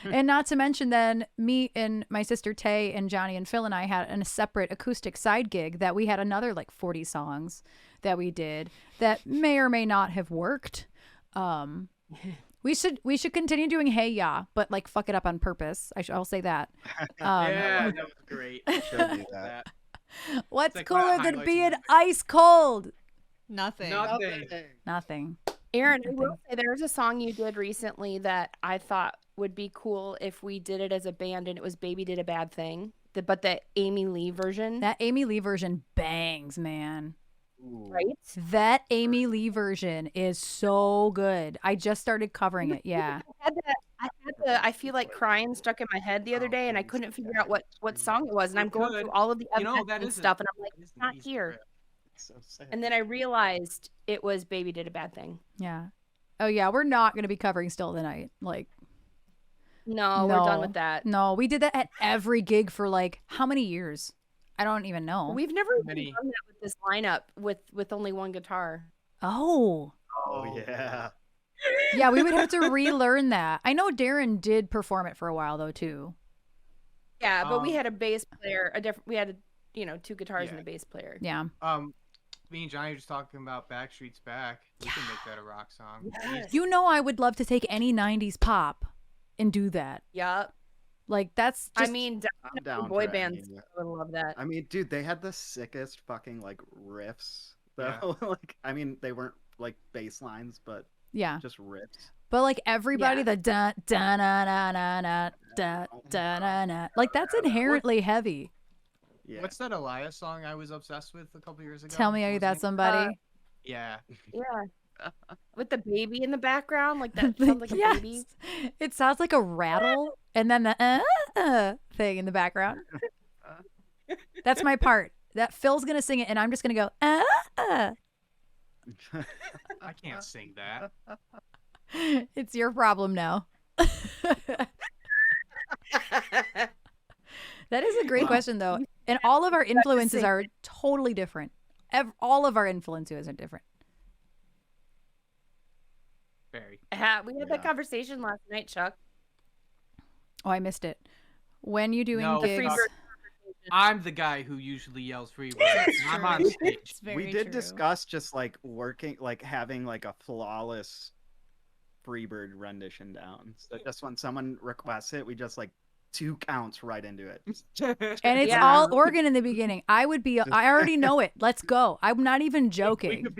Speaker 1: And not to mention then me and my sister Tay and Jonny and Phil and I had a separate acoustic side gig that we had another like 40 songs that we did that may or may not have worked. We should continue doing Hey Ya, but like fuck it up on purpose. I'll say that.
Speaker 4: Yeah, that was great.
Speaker 3: Should do that.
Speaker 1: What's
Speaker 4: like one of the
Speaker 1: cooler than
Speaker 4: highlights
Speaker 1: being
Speaker 4: of the-
Speaker 1: ice cold?
Speaker 5: Nothing.
Speaker 1: Nothing.
Speaker 2: Aaron, I will say there's a song you did recently that I thought would be cool if we did it as a band, and it was Baby Did a Bad Thing. But the Amy Lee version.
Speaker 1: That Amy Lee version bangs, man.
Speaker 3: Ooh.
Speaker 2: Right?
Speaker 1: That Amy Lee version is so good. I just started covering it. Yeah.
Speaker 2: I feel like crying stuck in my head the other day, and I couldn't figure out what song it was. And I'm going through all of the
Speaker 4: You know,
Speaker 2: evidence
Speaker 4: that
Speaker 2: and
Speaker 4: is
Speaker 2: stuff, and I'm like,
Speaker 4: that is
Speaker 2: it's
Speaker 4: an
Speaker 2: not
Speaker 4: easy
Speaker 2: here.
Speaker 4: grip.
Speaker 3: It's so sad.
Speaker 2: And then I realized it was Baby Did a Bad Thing.
Speaker 1: Yeah. Oh yeah, we're not going to be covering Still the Night. Like
Speaker 2: No, we're done with that.
Speaker 1: No, we did that at every gig for like how many years? I don't even know.
Speaker 2: We've never even
Speaker 4: Many.
Speaker 2: done that with this lineup with only one guitar.
Speaker 1: Oh.
Speaker 3: Oh yeah.
Speaker 1: Yeah, we would have to relearn that. I know Darren did perform it for a while though too.
Speaker 2: Yeah, but we
Speaker 4: Um,
Speaker 2: had a bass player, we had two guitars
Speaker 4: Yeah.
Speaker 2: and a bass player.
Speaker 1: Yeah.
Speaker 4: Me and Johnny were just talking about Backstreet's Back. We can make that a rock song.
Speaker 2: Yes.
Speaker 1: You know I would love to take any 90s pop and do that.
Speaker 2: Yep.
Speaker 1: Like that's just
Speaker 2: I mean,
Speaker 3: I'm
Speaker 2: definitely
Speaker 3: down
Speaker 2: boy
Speaker 3: for
Speaker 2: bands
Speaker 3: any.
Speaker 2: would love that.
Speaker 3: I mean, dude, they had the sickest fucking like riffs
Speaker 4: Yeah.
Speaker 3: though. Like, I mean, they weren't like bass lines, but
Speaker 1: yeah.
Speaker 3: just riffs.
Speaker 1: But like everybody
Speaker 2: Yeah.
Speaker 1: the da da na na na na da da na na like that's inherently heavy.
Speaker 3: Yeah.
Speaker 4: What's that Elias song I was obsessed with a couple years ago?
Speaker 1: Tell me
Speaker 4: What
Speaker 1: are you
Speaker 4: was
Speaker 1: that
Speaker 4: it?
Speaker 1: somebody?
Speaker 4: Yeah.
Speaker 2: Yeah. With the baby in the background, like that sounds like a
Speaker 1: Yes.
Speaker 2: baby.
Speaker 1: It sounds like a rattle and then the thing in the background. That's my part. That Phil's gonna sing it and I'm just gonna go
Speaker 4: I can't sing that.
Speaker 1: It's your problem now. That is a great question though. And all of our influences are totally different. All of our influences are different.
Speaker 4: Very.
Speaker 2: We had
Speaker 3: Yeah.
Speaker 2: that conversation last night, Chuck.
Speaker 1: Oh, I missed it. When you doing
Speaker 4: No,
Speaker 1: gigs?
Speaker 2: Freebird.
Speaker 4: I'm the guy who usually yells free words. I'm on stage.
Speaker 5: It's very
Speaker 3: We did
Speaker 5: true.
Speaker 3: discuss just like working, like having like a flawless Freebird rendition down. So just when someone requests it, we just like 2 counts right into it.
Speaker 1: And it's
Speaker 2: Yeah.
Speaker 1: all organ in the beginning. I already know it. Let's go. I'm not even
Speaker 4: We
Speaker 1: joking.
Speaker 4: could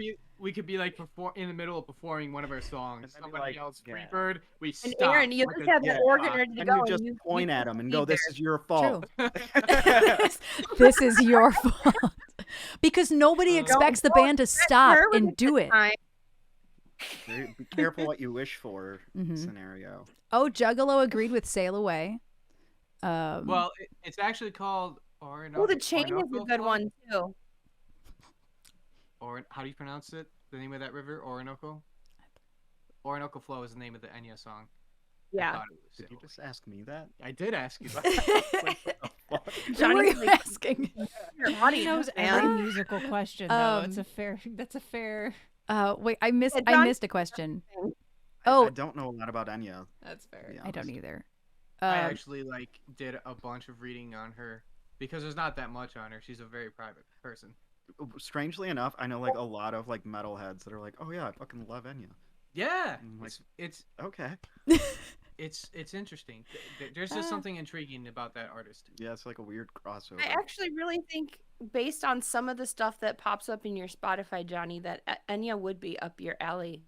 Speaker 4: be like in the middle of performing one of our songs.
Speaker 3: And then
Speaker 4: Somebody
Speaker 3: like,
Speaker 4: yells
Speaker 3: yeah.
Speaker 4: Freebird. We
Speaker 2: And
Speaker 4: stop.
Speaker 2: Aaron, you
Speaker 4: like
Speaker 2: just
Speaker 4: a
Speaker 2: have the
Speaker 3: yeah,
Speaker 2: organ ready to
Speaker 3: And
Speaker 2: go.
Speaker 3: you just
Speaker 2: and
Speaker 3: point at them and go, "This is your fault."
Speaker 1: This is your fault. Because nobody expects the band to stop and do it.
Speaker 3: Be careful what you wish for
Speaker 1: Mhm.
Speaker 3: scenario.
Speaker 1: Oh, Juggalo agreed with Sail Away.
Speaker 4: Well, it's actually called Orinoco.
Speaker 2: Oh, the chain is a
Speaker 4: Orinoco
Speaker 2: good
Speaker 4: Flow?
Speaker 2: one too.
Speaker 4: Or how do you pronounce it? The name of that river, Orinoco. Orinoco Flow is the name of the Enya song. I
Speaker 2: Yeah.
Speaker 4: thought it was
Speaker 3: Did you
Speaker 4: Sail
Speaker 3: just ask me that?
Speaker 4: Away. I did ask you.
Speaker 1: Who
Speaker 2: Johnny
Speaker 1: were
Speaker 2: was
Speaker 1: you
Speaker 2: like,
Speaker 1: asking?
Speaker 2: Your
Speaker 5: He
Speaker 2: audience,
Speaker 5: knows
Speaker 2: man.
Speaker 5: every musical question though.
Speaker 1: Um,
Speaker 5: That's a fair.
Speaker 1: Wait, I missed
Speaker 2: Yeah,
Speaker 1: I
Speaker 2: John-
Speaker 1: missed a question.
Speaker 3: I
Speaker 1: Oh,
Speaker 3: don't know a lot about Enya.
Speaker 5: That's fair.
Speaker 3: to be
Speaker 1: I don't
Speaker 3: honest.
Speaker 1: either.
Speaker 4: I actually did a bunch of reading on her because there's not that much on her. She's a very private person.
Speaker 3: Strangely enough, I know like a lot of like metalheads that are like, "Oh yeah, I fucking love Enya."
Speaker 4: Yeah,
Speaker 3: Like-
Speaker 4: it's
Speaker 3: Okay.
Speaker 4: it's interesting. There's just something intriguing about that artist.
Speaker 3: Yeah, it's like a weird crossover.
Speaker 2: I actually really think based on some of the stuff that pops up in your Spotify, Johnny, that Enya would be up your alley.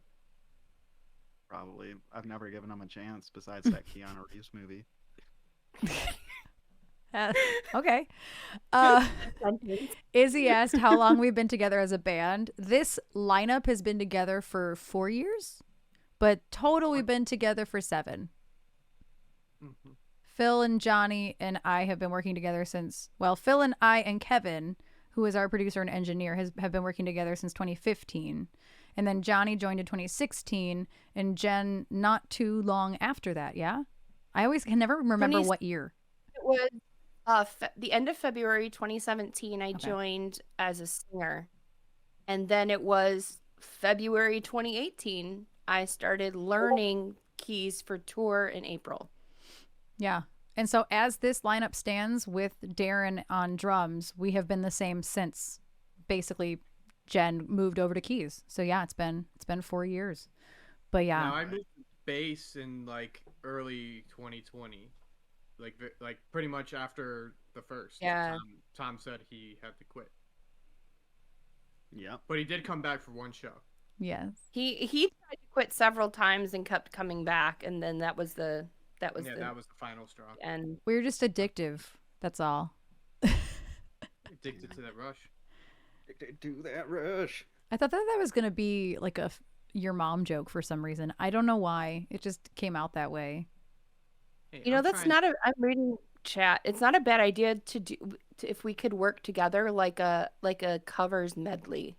Speaker 3: Probably. I've never given him a chance besides that Keanu Reeves movie.
Speaker 1: Okay. Izzy asked how long we've been together as a band. This lineup has been together for 4 years, but total we've been together for 7.
Speaker 4: Mm-hmm.
Speaker 1: Phil and Johnny and I have been working together since, well, Phil and I and Kevin, who is our producer and engineer, have been working together since 2015. And then Johnny joined in 2016 and Jen not too long after that, yeah? I always can never remember what year.
Speaker 2: It was the end of February 2017, I joined as a singer. And then it was February 2018, I started learning keys for tour in April.
Speaker 1: Yeah. And so as this lineup stands with Darren on drums, we have been the same since basically Jen moved over to keys. So yeah, it's been 4 years. But yeah.
Speaker 4: Now I moved to bass in like early 2020. Like pretty much after the first.
Speaker 2: Yeah.
Speaker 4: Tom said he had to quit.
Speaker 3: Yeah.
Speaker 4: But he did come back for one show.
Speaker 1: Yes.
Speaker 2: He tried to quit several times and kept coming back, and then that was the
Speaker 4: that was the final straw.
Speaker 2: And
Speaker 1: we're just addictive. That's all.
Speaker 4: Addicted to that rush.
Speaker 3: Addicted to that rush.
Speaker 1: I thought that was going to be like your mom joke for some reason. I don't know why. It just came out that way.
Speaker 2: Hey, I'm reading chat. It's not a bad idea to do if we could work together like a covers medley.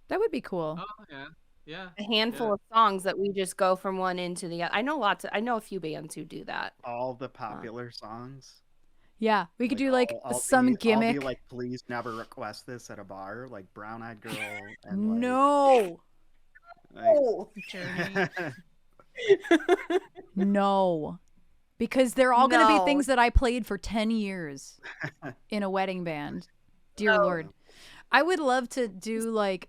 Speaker 1: That would be cool.
Speaker 4: Oh yeah. Yeah.
Speaker 2: A handful of songs that we just go from one into the other. I know a few bands who do that.
Speaker 3: All the popular songs.
Speaker 1: Yeah, we could do like
Speaker 3: I'll
Speaker 1: some gimmick.
Speaker 3: I'll be like, please never request this at a bar, like Brown Eyed Girl. And
Speaker 1: no.
Speaker 2: Journey.
Speaker 1: No. Because they're all going to be things that I played for 10 years in a wedding band. Dear Lord. I would love to do like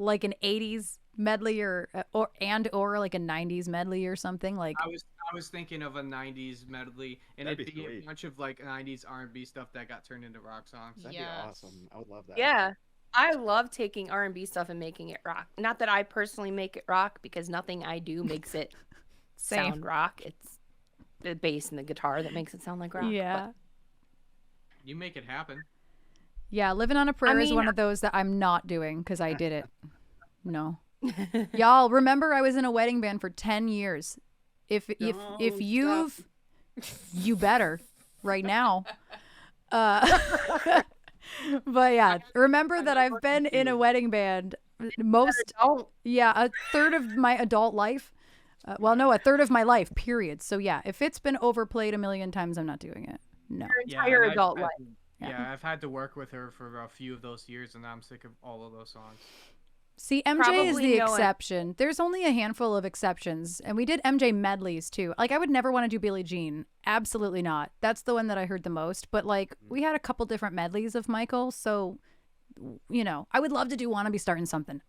Speaker 1: an 80s medley or like a 90s medley or something like.
Speaker 4: I was thinking of a 90s medley, and it'd be a bunch of like 90s R&B stuff that got turned into rock songs.
Speaker 3: That'd be awesome. I would love that.
Speaker 2: Yeah. I love taking R&B stuff and making it rock. Not that I personally make it rock, because nothing I do makes it sound rock. It's the bass and the guitar that makes it sound like rock.
Speaker 1: Yeah.
Speaker 2: But
Speaker 4: you make it happen.
Speaker 1: Yeah, Living on a Prayer is one of those that I'm not doing because I did it. No. Y'all, remember I was in a wedding band for 10 years. If you've you better right now. But yeah, remember that I've been in a wedding band a third of my adult life. A third of my life, period. So yeah, if it's been overplayed a million times, I'm not doing it. No.
Speaker 2: Your entire adult life.
Speaker 4: Yeah, I've had to work with her for a few of those years, and now I'm sick of all of those songs.
Speaker 1: See, MJ is the exception. There's only a handful of exceptions, and we did MJ medleys too. Like, I would never want to do Billie Jean. Absolutely not. That's the one that I heard the most. But like, we had a couple different medleys of Michael, so I would love to do "Wanna Be Starting Something."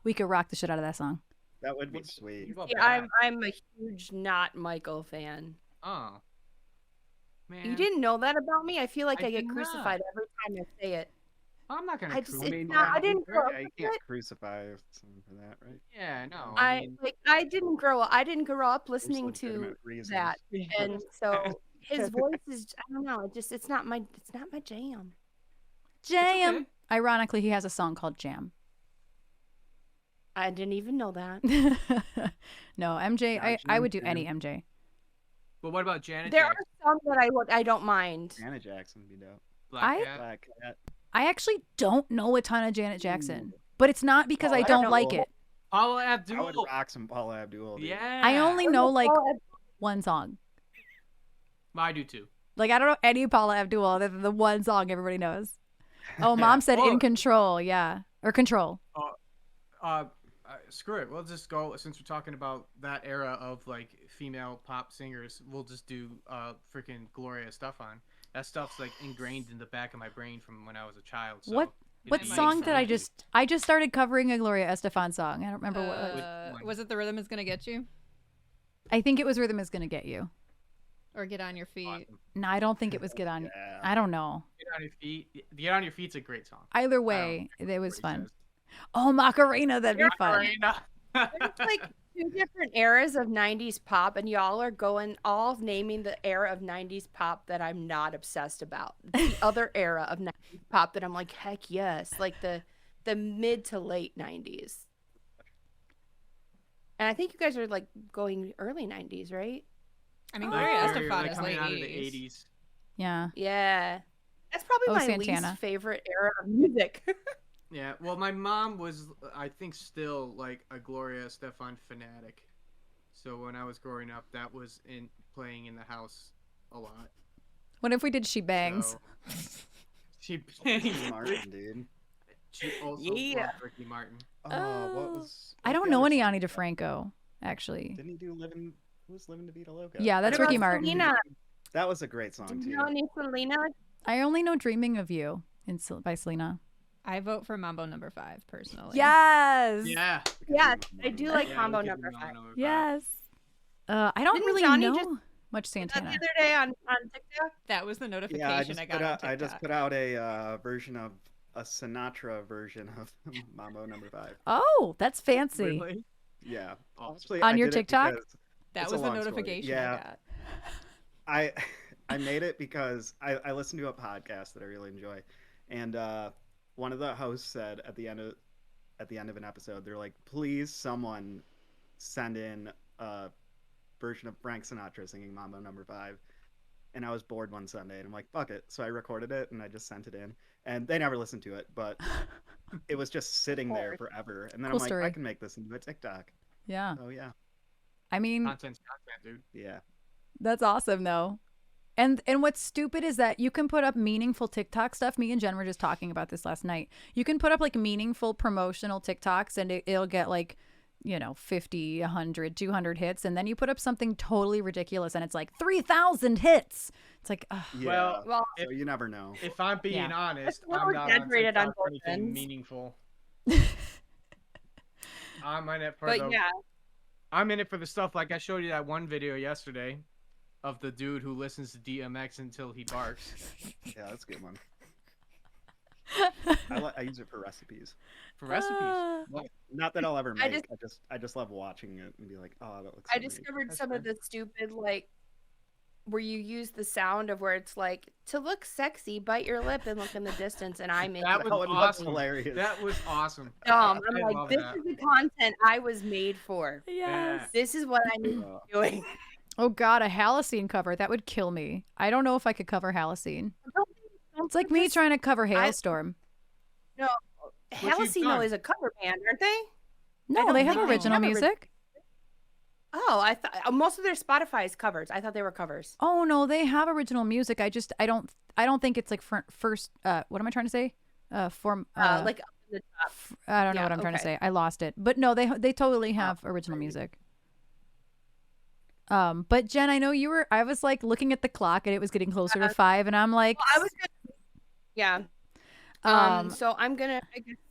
Speaker 1: We could rock the shit out of that song.
Speaker 3: That would be sweet.
Speaker 2: Yeah, I'm a huge not Michael fan.
Speaker 4: Oh, man,
Speaker 2: you didn't know that about me? I feel like I get crucified every time I say it.
Speaker 4: I'm not gonna.
Speaker 2: I didn't grow up.
Speaker 3: You can't crucify someone for that, right?
Speaker 4: Yeah, no.
Speaker 2: I didn't grow up. I didn't grow up listening to that, and so his voice is. I don't know. It's not my jam.
Speaker 1: Jam.
Speaker 4: Okay.
Speaker 1: Ironically, he has a song called Jam.
Speaker 2: I didn't even know that.
Speaker 1: No, MJ. I would do any MJ.
Speaker 4: But what about Janet?
Speaker 2: There are some that I don't mind.
Speaker 3: Janet Jackson would be dope.
Speaker 4: Black Cat.
Speaker 1: I actually don't know a ton of Janet Jackson, but it's not because I don't like it.
Speaker 4: Paula Abdul.
Speaker 3: I would rock some Paula Abdul. Dude.
Speaker 4: Yeah.
Speaker 1: I only know like one song.
Speaker 4: I do too.
Speaker 1: Like, I don't know any Paula Abdul other than the one song everybody knows. Oh, Mom said "In Control," yeah, or "Control."
Speaker 4: Screw it. We'll just go, since we're talking about that era of like female pop singers. We'll just do freaking Gloria Estefan. That stuff's like ingrained in the back of my brain from when I was a child. So
Speaker 1: what song did I just started covering a Gloria Estefan song? I don't remember what.
Speaker 5: Was it "The Rhythm Is Gonna Get You"?
Speaker 1: I think it was "Rhythm Is Gonna Get You."
Speaker 5: Or get on your feet.
Speaker 4: Awesome.
Speaker 1: No, I don't think it was Get On.
Speaker 3: Yeah.
Speaker 1: I don't know.
Speaker 4: Get on your feet. Get on your feet's a great song.
Speaker 1: Either
Speaker 4: I
Speaker 1: way,
Speaker 4: don't
Speaker 1: it was
Speaker 4: what he
Speaker 1: fun.
Speaker 4: says.
Speaker 1: Oh, Macarena, that'd be fun.
Speaker 4: Macarena.
Speaker 2: There's like 2 different eras of 90s pop, and y'all are going all naming the era of 90s pop that I'm not obsessed about. The other era of 90s pop that I'm like, heck yes, like the mid to late 90s. And I think you guys are like going early 90s, right?
Speaker 5: I mean,
Speaker 1: Oh.
Speaker 5: Gloria
Speaker 1: Like,
Speaker 5: Estefan
Speaker 4: like
Speaker 5: is
Speaker 4: coming
Speaker 5: late
Speaker 4: out of the
Speaker 5: 80s.
Speaker 4: 80s.
Speaker 1: Yeah.
Speaker 2: Yeah. That's probably
Speaker 1: Oh,
Speaker 2: my
Speaker 1: Santana.
Speaker 2: least favorite era of music.
Speaker 4: Yeah, well, my mom was, I think, still like a Gloria Estefan fanatic. So when I was growing up, that was playing in the house a lot.
Speaker 1: What if we did She Bangs?
Speaker 4: So, she
Speaker 3: Ricky
Speaker 4: bangs.
Speaker 3: Martin, dude.
Speaker 4: She also
Speaker 2: Yeah.
Speaker 4: loved Ricky Martin.
Speaker 3: Oh, what was?
Speaker 1: I
Speaker 3: what's
Speaker 1: don't
Speaker 3: the
Speaker 1: know
Speaker 3: other
Speaker 1: any
Speaker 3: song?
Speaker 1: Ani DeFranco, actually.
Speaker 3: Didn't he do Living? Who's Living to Beat a Loca?
Speaker 1: Yeah, that's
Speaker 2: What
Speaker 1: Ricky
Speaker 2: about
Speaker 1: Martin.
Speaker 2: Selena?
Speaker 3: That was a great song
Speaker 2: Do
Speaker 3: too.
Speaker 2: you know any Selena?
Speaker 1: I only know Dreaming of You by Selena.
Speaker 5: I vote for Mambo number 5, personally.
Speaker 1: Yes.
Speaker 4: Yeah.
Speaker 2: Yes, I do like
Speaker 4: Yeah,
Speaker 2: Combo
Speaker 4: we give
Speaker 2: number
Speaker 4: them
Speaker 2: 5.
Speaker 4: number 5.
Speaker 1: Yes. I don't
Speaker 2: Didn't
Speaker 1: really
Speaker 2: Jonny
Speaker 1: know
Speaker 2: just-
Speaker 1: much
Speaker 2: That the
Speaker 1: Santana.
Speaker 2: other day on TikTok.
Speaker 5: That was the notification
Speaker 3: Yeah, I just
Speaker 5: got
Speaker 3: put
Speaker 5: on
Speaker 3: out. I just
Speaker 5: TikTok.
Speaker 3: put out a version of a Sinatra version of Mambo number 5.
Speaker 1: Oh, that's fancy.
Speaker 4: Really?
Speaker 3: Yeah.
Speaker 4: Awesome.
Speaker 3: Actually,
Speaker 1: On
Speaker 3: I
Speaker 1: your
Speaker 3: did it
Speaker 1: TikTok?
Speaker 3: because
Speaker 5: That
Speaker 3: it's a
Speaker 5: was the
Speaker 3: long story.
Speaker 5: notification
Speaker 3: Yeah.
Speaker 5: I got.
Speaker 3: I made it because I listened to a podcast that I really enjoy, and one of the hosts said at the end of an episode, they're like, "Please, someone send in a version of Frank Sinatra singing Mambo number 5." And I was bored one Sunday, and I'm like, "Fuck it!" So I recorded it and I just sent it in, and they never listened to it, but it was just sitting there forever. And then
Speaker 1: Cool
Speaker 3: I'm like,
Speaker 1: story.
Speaker 3: I can make this into a TikTok.
Speaker 1: Yeah.
Speaker 3: Oh yeah,
Speaker 1: I mean,
Speaker 4: Content's content, dude.
Speaker 3: yeah.
Speaker 1: that's awesome though. And what's stupid is that you can put up meaningful TikTok stuff. Me and Jen were just talking about this last night. You can put up like meaningful promotional TikToks and it'll get like, 50, 100, 200 hits. And then you put up something totally ridiculous and it's like 3,000 hits. It's like, ugh.
Speaker 3: Yeah.
Speaker 2: Well,
Speaker 3: So you never know.
Speaker 4: If I'm being
Speaker 1: Yeah.
Speaker 4: honest,
Speaker 2: That's a little
Speaker 4: I'm not on
Speaker 2: exaggerated on
Speaker 4: TikTok for
Speaker 2: both
Speaker 4: anything
Speaker 2: ends.
Speaker 4: meaningful. I'm in it for
Speaker 2: but
Speaker 4: the.
Speaker 2: yeah,
Speaker 4: I'm in it for the stuff like I showed you that one video yesterday, of the dude who listens to DMX until he barks.
Speaker 3: Yeah, that's a good one. I use it for recipes.
Speaker 4: For recipes.
Speaker 1: Ah.
Speaker 3: Not that I'll ever
Speaker 2: I
Speaker 3: make. I just love watching it and be like, oh, that looks.
Speaker 2: I
Speaker 3: so neat."
Speaker 2: discovered
Speaker 4: That's
Speaker 2: some of
Speaker 4: fair.
Speaker 2: the stupid like where you use the sound of where it's like to look sexy, bite your lip and look in the distance, and I make
Speaker 4: That
Speaker 2: it
Speaker 4: was
Speaker 3: Oh,
Speaker 2: look
Speaker 3: that's
Speaker 4: awesome.
Speaker 3: hilarious.
Speaker 4: That was awesome.
Speaker 2: dumb. I'm
Speaker 4: I
Speaker 2: like,
Speaker 4: love
Speaker 2: this
Speaker 4: that.
Speaker 2: is the content I was made for.
Speaker 1: Yes.
Speaker 2: This is what I need to
Speaker 3: Uh,
Speaker 2: be doing.
Speaker 1: Oh God, a Halocene cover. That would kill me. I don't know if I could cover Halocene. It's like me trying to cover Hailstorm.
Speaker 2: Halocene
Speaker 4: done.
Speaker 2: is a cover band, aren't they?
Speaker 1: No,
Speaker 2: don't
Speaker 1: they
Speaker 2: think
Speaker 1: have
Speaker 2: they
Speaker 1: original
Speaker 2: have
Speaker 1: music.
Speaker 2: Oh, I thought most of their Spotify is covers. I thought they were covers.
Speaker 1: Oh no, they have original music. I don't think it's like first. What am I trying to say?
Speaker 2: Like up in the top.
Speaker 1: I don't know
Speaker 2: yeah,
Speaker 1: what I'm trying to
Speaker 2: okay.
Speaker 1: say. I lost it. But no, they totally have original music. But Jen, I know I was like looking at the clock and it was getting closer to 5, and I'm like,
Speaker 2: Well, I was gonna, yeah. So I guess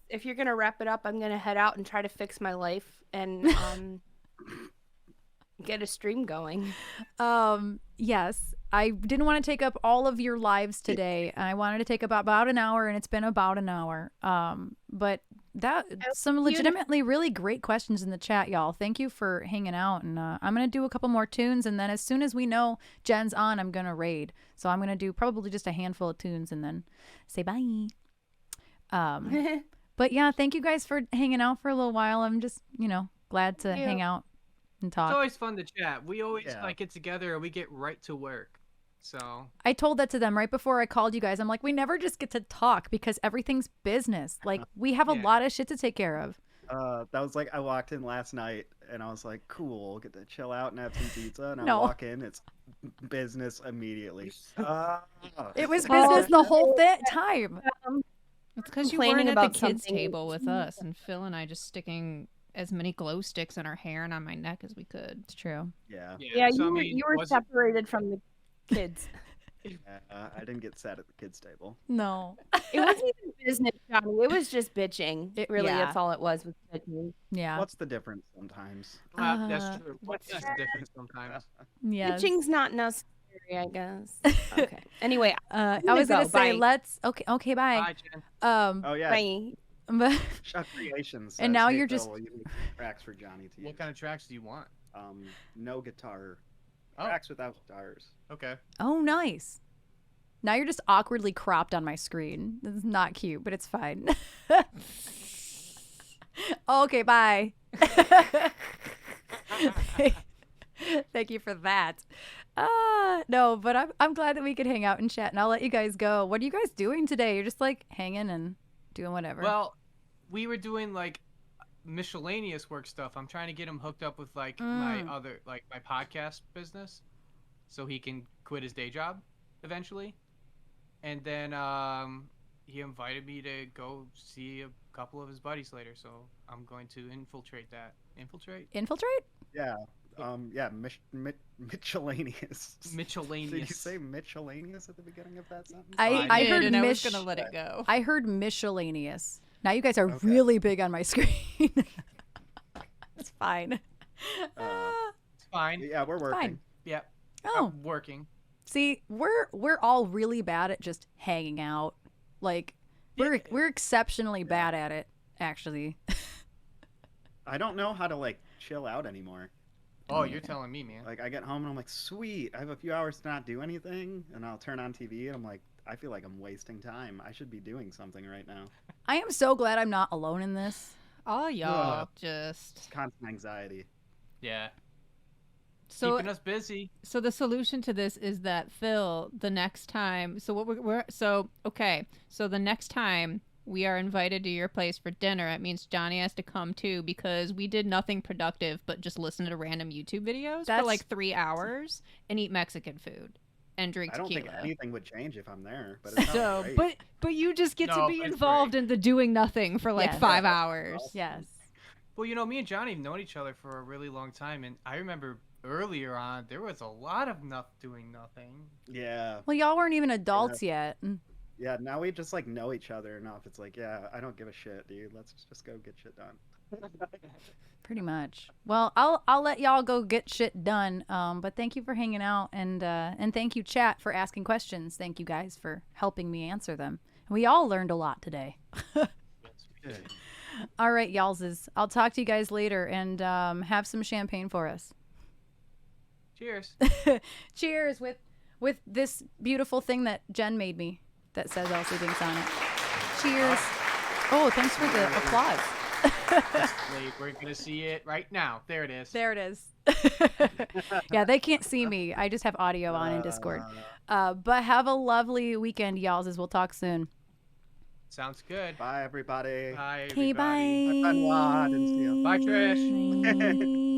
Speaker 2: if you're gonna wrap it up, I'm gonna head out and try to fix my life and get a stream going.
Speaker 1: yes, I didn't want to take up all of your lives today. I wanted to take about an hour, and it's been about an hour. But some legitimately really great questions in the chat, y'all. Thank you for hanging out, and I'm gonna do a couple more tunes, and then as soon as we know Jen's on, I'm gonna raid. So I'm gonna do probably just a handful of tunes, and then say bye. But yeah, thank you guys for hanging out for a little while. I'm just glad to hang out and talk.
Speaker 4: It's always fun to chat. We always
Speaker 3: Yeah.
Speaker 4: like get together and we get right to work. So
Speaker 1: I told that to them right before I called you guys. I'm like, we never just get to talk because everything's business. Like, we have a
Speaker 4: Yeah.
Speaker 1: lot of shit to take care of.
Speaker 3: That was like I walked in last night and I was like, cool, get to chill out and have some pizza. And I
Speaker 1: No.
Speaker 3: walk in, it's business immediately.
Speaker 1: It was business the whole time.
Speaker 5: It's because you
Speaker 2: Complaining
Speaker 5: weren't at the
Speaker 2: about
Speaker 5: kids'
Speaker 2: something-
Speaker 5: table with us, and Phil and I just sticking as many glow sticks in our hair and on my neck as we could.
Speaker 1: It's true.
Speaker 3: Yeah,
Speaker 2: Yeah,
Speaker 4: so, I
Speaker 2: you
Speaker 4: mean,
Speaker 2: were
Speaker 4: was it-
Speaker 2: separated from the kids.
Speaker 3: I didn't get sat at the kids' table.
Speaker 1: No.
Speaker 2: It wasn't even business, Johnny. It was just bitching. Really,
Speaker 1: yeah.
Speaker 2: that's all it was bitching.
Speaker 1: Yeah.
Speaker 3: What's the difference sometimes?
Speaker 4: that's true. That's the difference sometimes.
Speaker 1: Yes.
Speaker 2: Bitching's not necessarily theory, I guess. Okay. Anyway,
Speaker 1: I was gonna say
Speaker 2: bye.
Speaker 1: let's. Okay, bye.
Speaker 4: Bye, Jen.
Speaker 3: Oh yeah.
Speaker 2: Bye.
Speaker 1: But
Speaker 3: Chuck Creations.
Speaker 1: And
Speaker 3: says,
Speaker 1: now
Speaker 3: "Hey,
Speaker 1: you're
Speaker 3: Phil,
Speaker 1: just-
Speaker 3: will you make tracks for Johnny to use?
Speaker 4: What kind of tracks do you want?
Speaker 3: No guitar.
Speaker 4: Oh.
Speaker 3: Tracks without guitars.
Speaker 4: Okay.
Speaker 1: oh, nice. Now you're just awkwardly cropped on my screen. This is not cute, but it's fine. Okay, bye. Thank you for that. No, but I'm glad that we could hang out and chat, and I'll let you guys go. What are you guys doing today? You're just like hanging and doing whatever.
Speaker 4: Well, we were doing like miscellaneous work stuff. I'm trying to get him hooked up with like my other my podcast business, so he can quit his day job eventually. And then he invited me to go see a couple of his buddies later, so I'm going to infiltrate that. Infiltrate?
Speaker 3: Yeah. Yeah. Miscellaneous.
Speaker 4: Miscellaneous.
Speaker 3: Did you say miscellaneous at the beginning of that sentence?
Speaker 1: I
Speaker 5: did,
Speaker 1: heard
Speaker 5: and I was gonna let it go.
Speaker 1: I heard miscellaneous. Now you guys are
Speaker 3: Okay.
Speaker 1: really big on my screen. It's fine.
Speaker 4: It's fine.
Speaker 3: Yeah, we're working.
Speaker 1: Fine.
Speaker 4: Yeah.
Speaker 1: Oh,
Speaker 4: I'm working.
Speaker 1: see, we're all really bad at just hanging out. Like we're exceptionally bad at it, actually.
Speaker 3: I don't know how to like chill out anymore.
Speaker 4: Oh, you're telling me, man.
Speaker 3: Like I get home and I'm like, sweet, I have a few hours to not do anything, and I'll turn on TV and I'm like, I feel like I'm wasting time. I should be doing something right now.
Speaker 1: I am so glad I'm not alone in this.
Speaker 5: Oh, y'all
Speaker 3: Ugh.
Speaker 5: just
Speaker 3: It's constant anxiety.
Speaker 4: Yeah.
Speaker 5: so.
Speaker 4: Keeping us busy.
Speaker 5: So the solution to this is that Phil, the next time. So what we're so okay. So the next time we are invited to your place for dinner, it means Johnny has to come too, because we did nothing productive but just listen to random YouTube videos for
Speaker 1: That's-
Speaker 5: like 3 hours and eat Mexican food and drink
Speaker 3: I don't
Speaker 5: tequila.
Speaker 3: think anything would change if I'm there, but it's
Speaker 5: So,
Speaker 3: great.
Speaker 5: but you just get to
Speaker 4: No,
Speaker 5: be
Speaker 4: it's
Speaker 5: involved in the doing nothing for like
Speaker 1: Yes.
Speaker 5: 5 hours.
Speaker 1: Yes.
Speaker 4: Well, you know, me and Johnny have known each other for a really long time, and I remember earlier on there was a lot of doing nothing.
Speaker 3: Yeah.
Speaker 1: Well, y'all weren't even adults yet.
Speaker 3: Yeah, now we just like know each other enough. It's like, yeah, I don't give a shit, dude. Let's just go get shit done.
Speaker 1: Pretty much. Well, I'll let y'all go get shit done. But thank you for hanging out, and thank you, chat, for asking questions. Thank you guys for helping me answer them. We all learned a lot today.
Speaker 3: Good.
Speaker 1: All right, y'allses. I'll talk to you guys later, and have some champagne for us.
Speaker 4: Cheers.
Speaker 1: Cheers with this beautiful thing that Jen made me that says Elsie Binks on it. Cheers. Oh, thanks for the applause.
Speaker 4: Wait, we're gonna see it right now. There it is.
Speaker 1: There it is. Yeah, they can't see me. I just have audio on in Discord. But have a lovely weekend, y'all, as we'll talk soon.
Speaker 4: Sounds good.
Speaker 3: Bye, everybody.
Speaker 4: Bye,
Speaker 1: Okay,
Speaker 4: everybody.
Speaker 1: bye.
Speaker 3: Bye, Benoit. Didn't see you.
Speaker 4: Bye, Trish.
Speaker 1: Bye.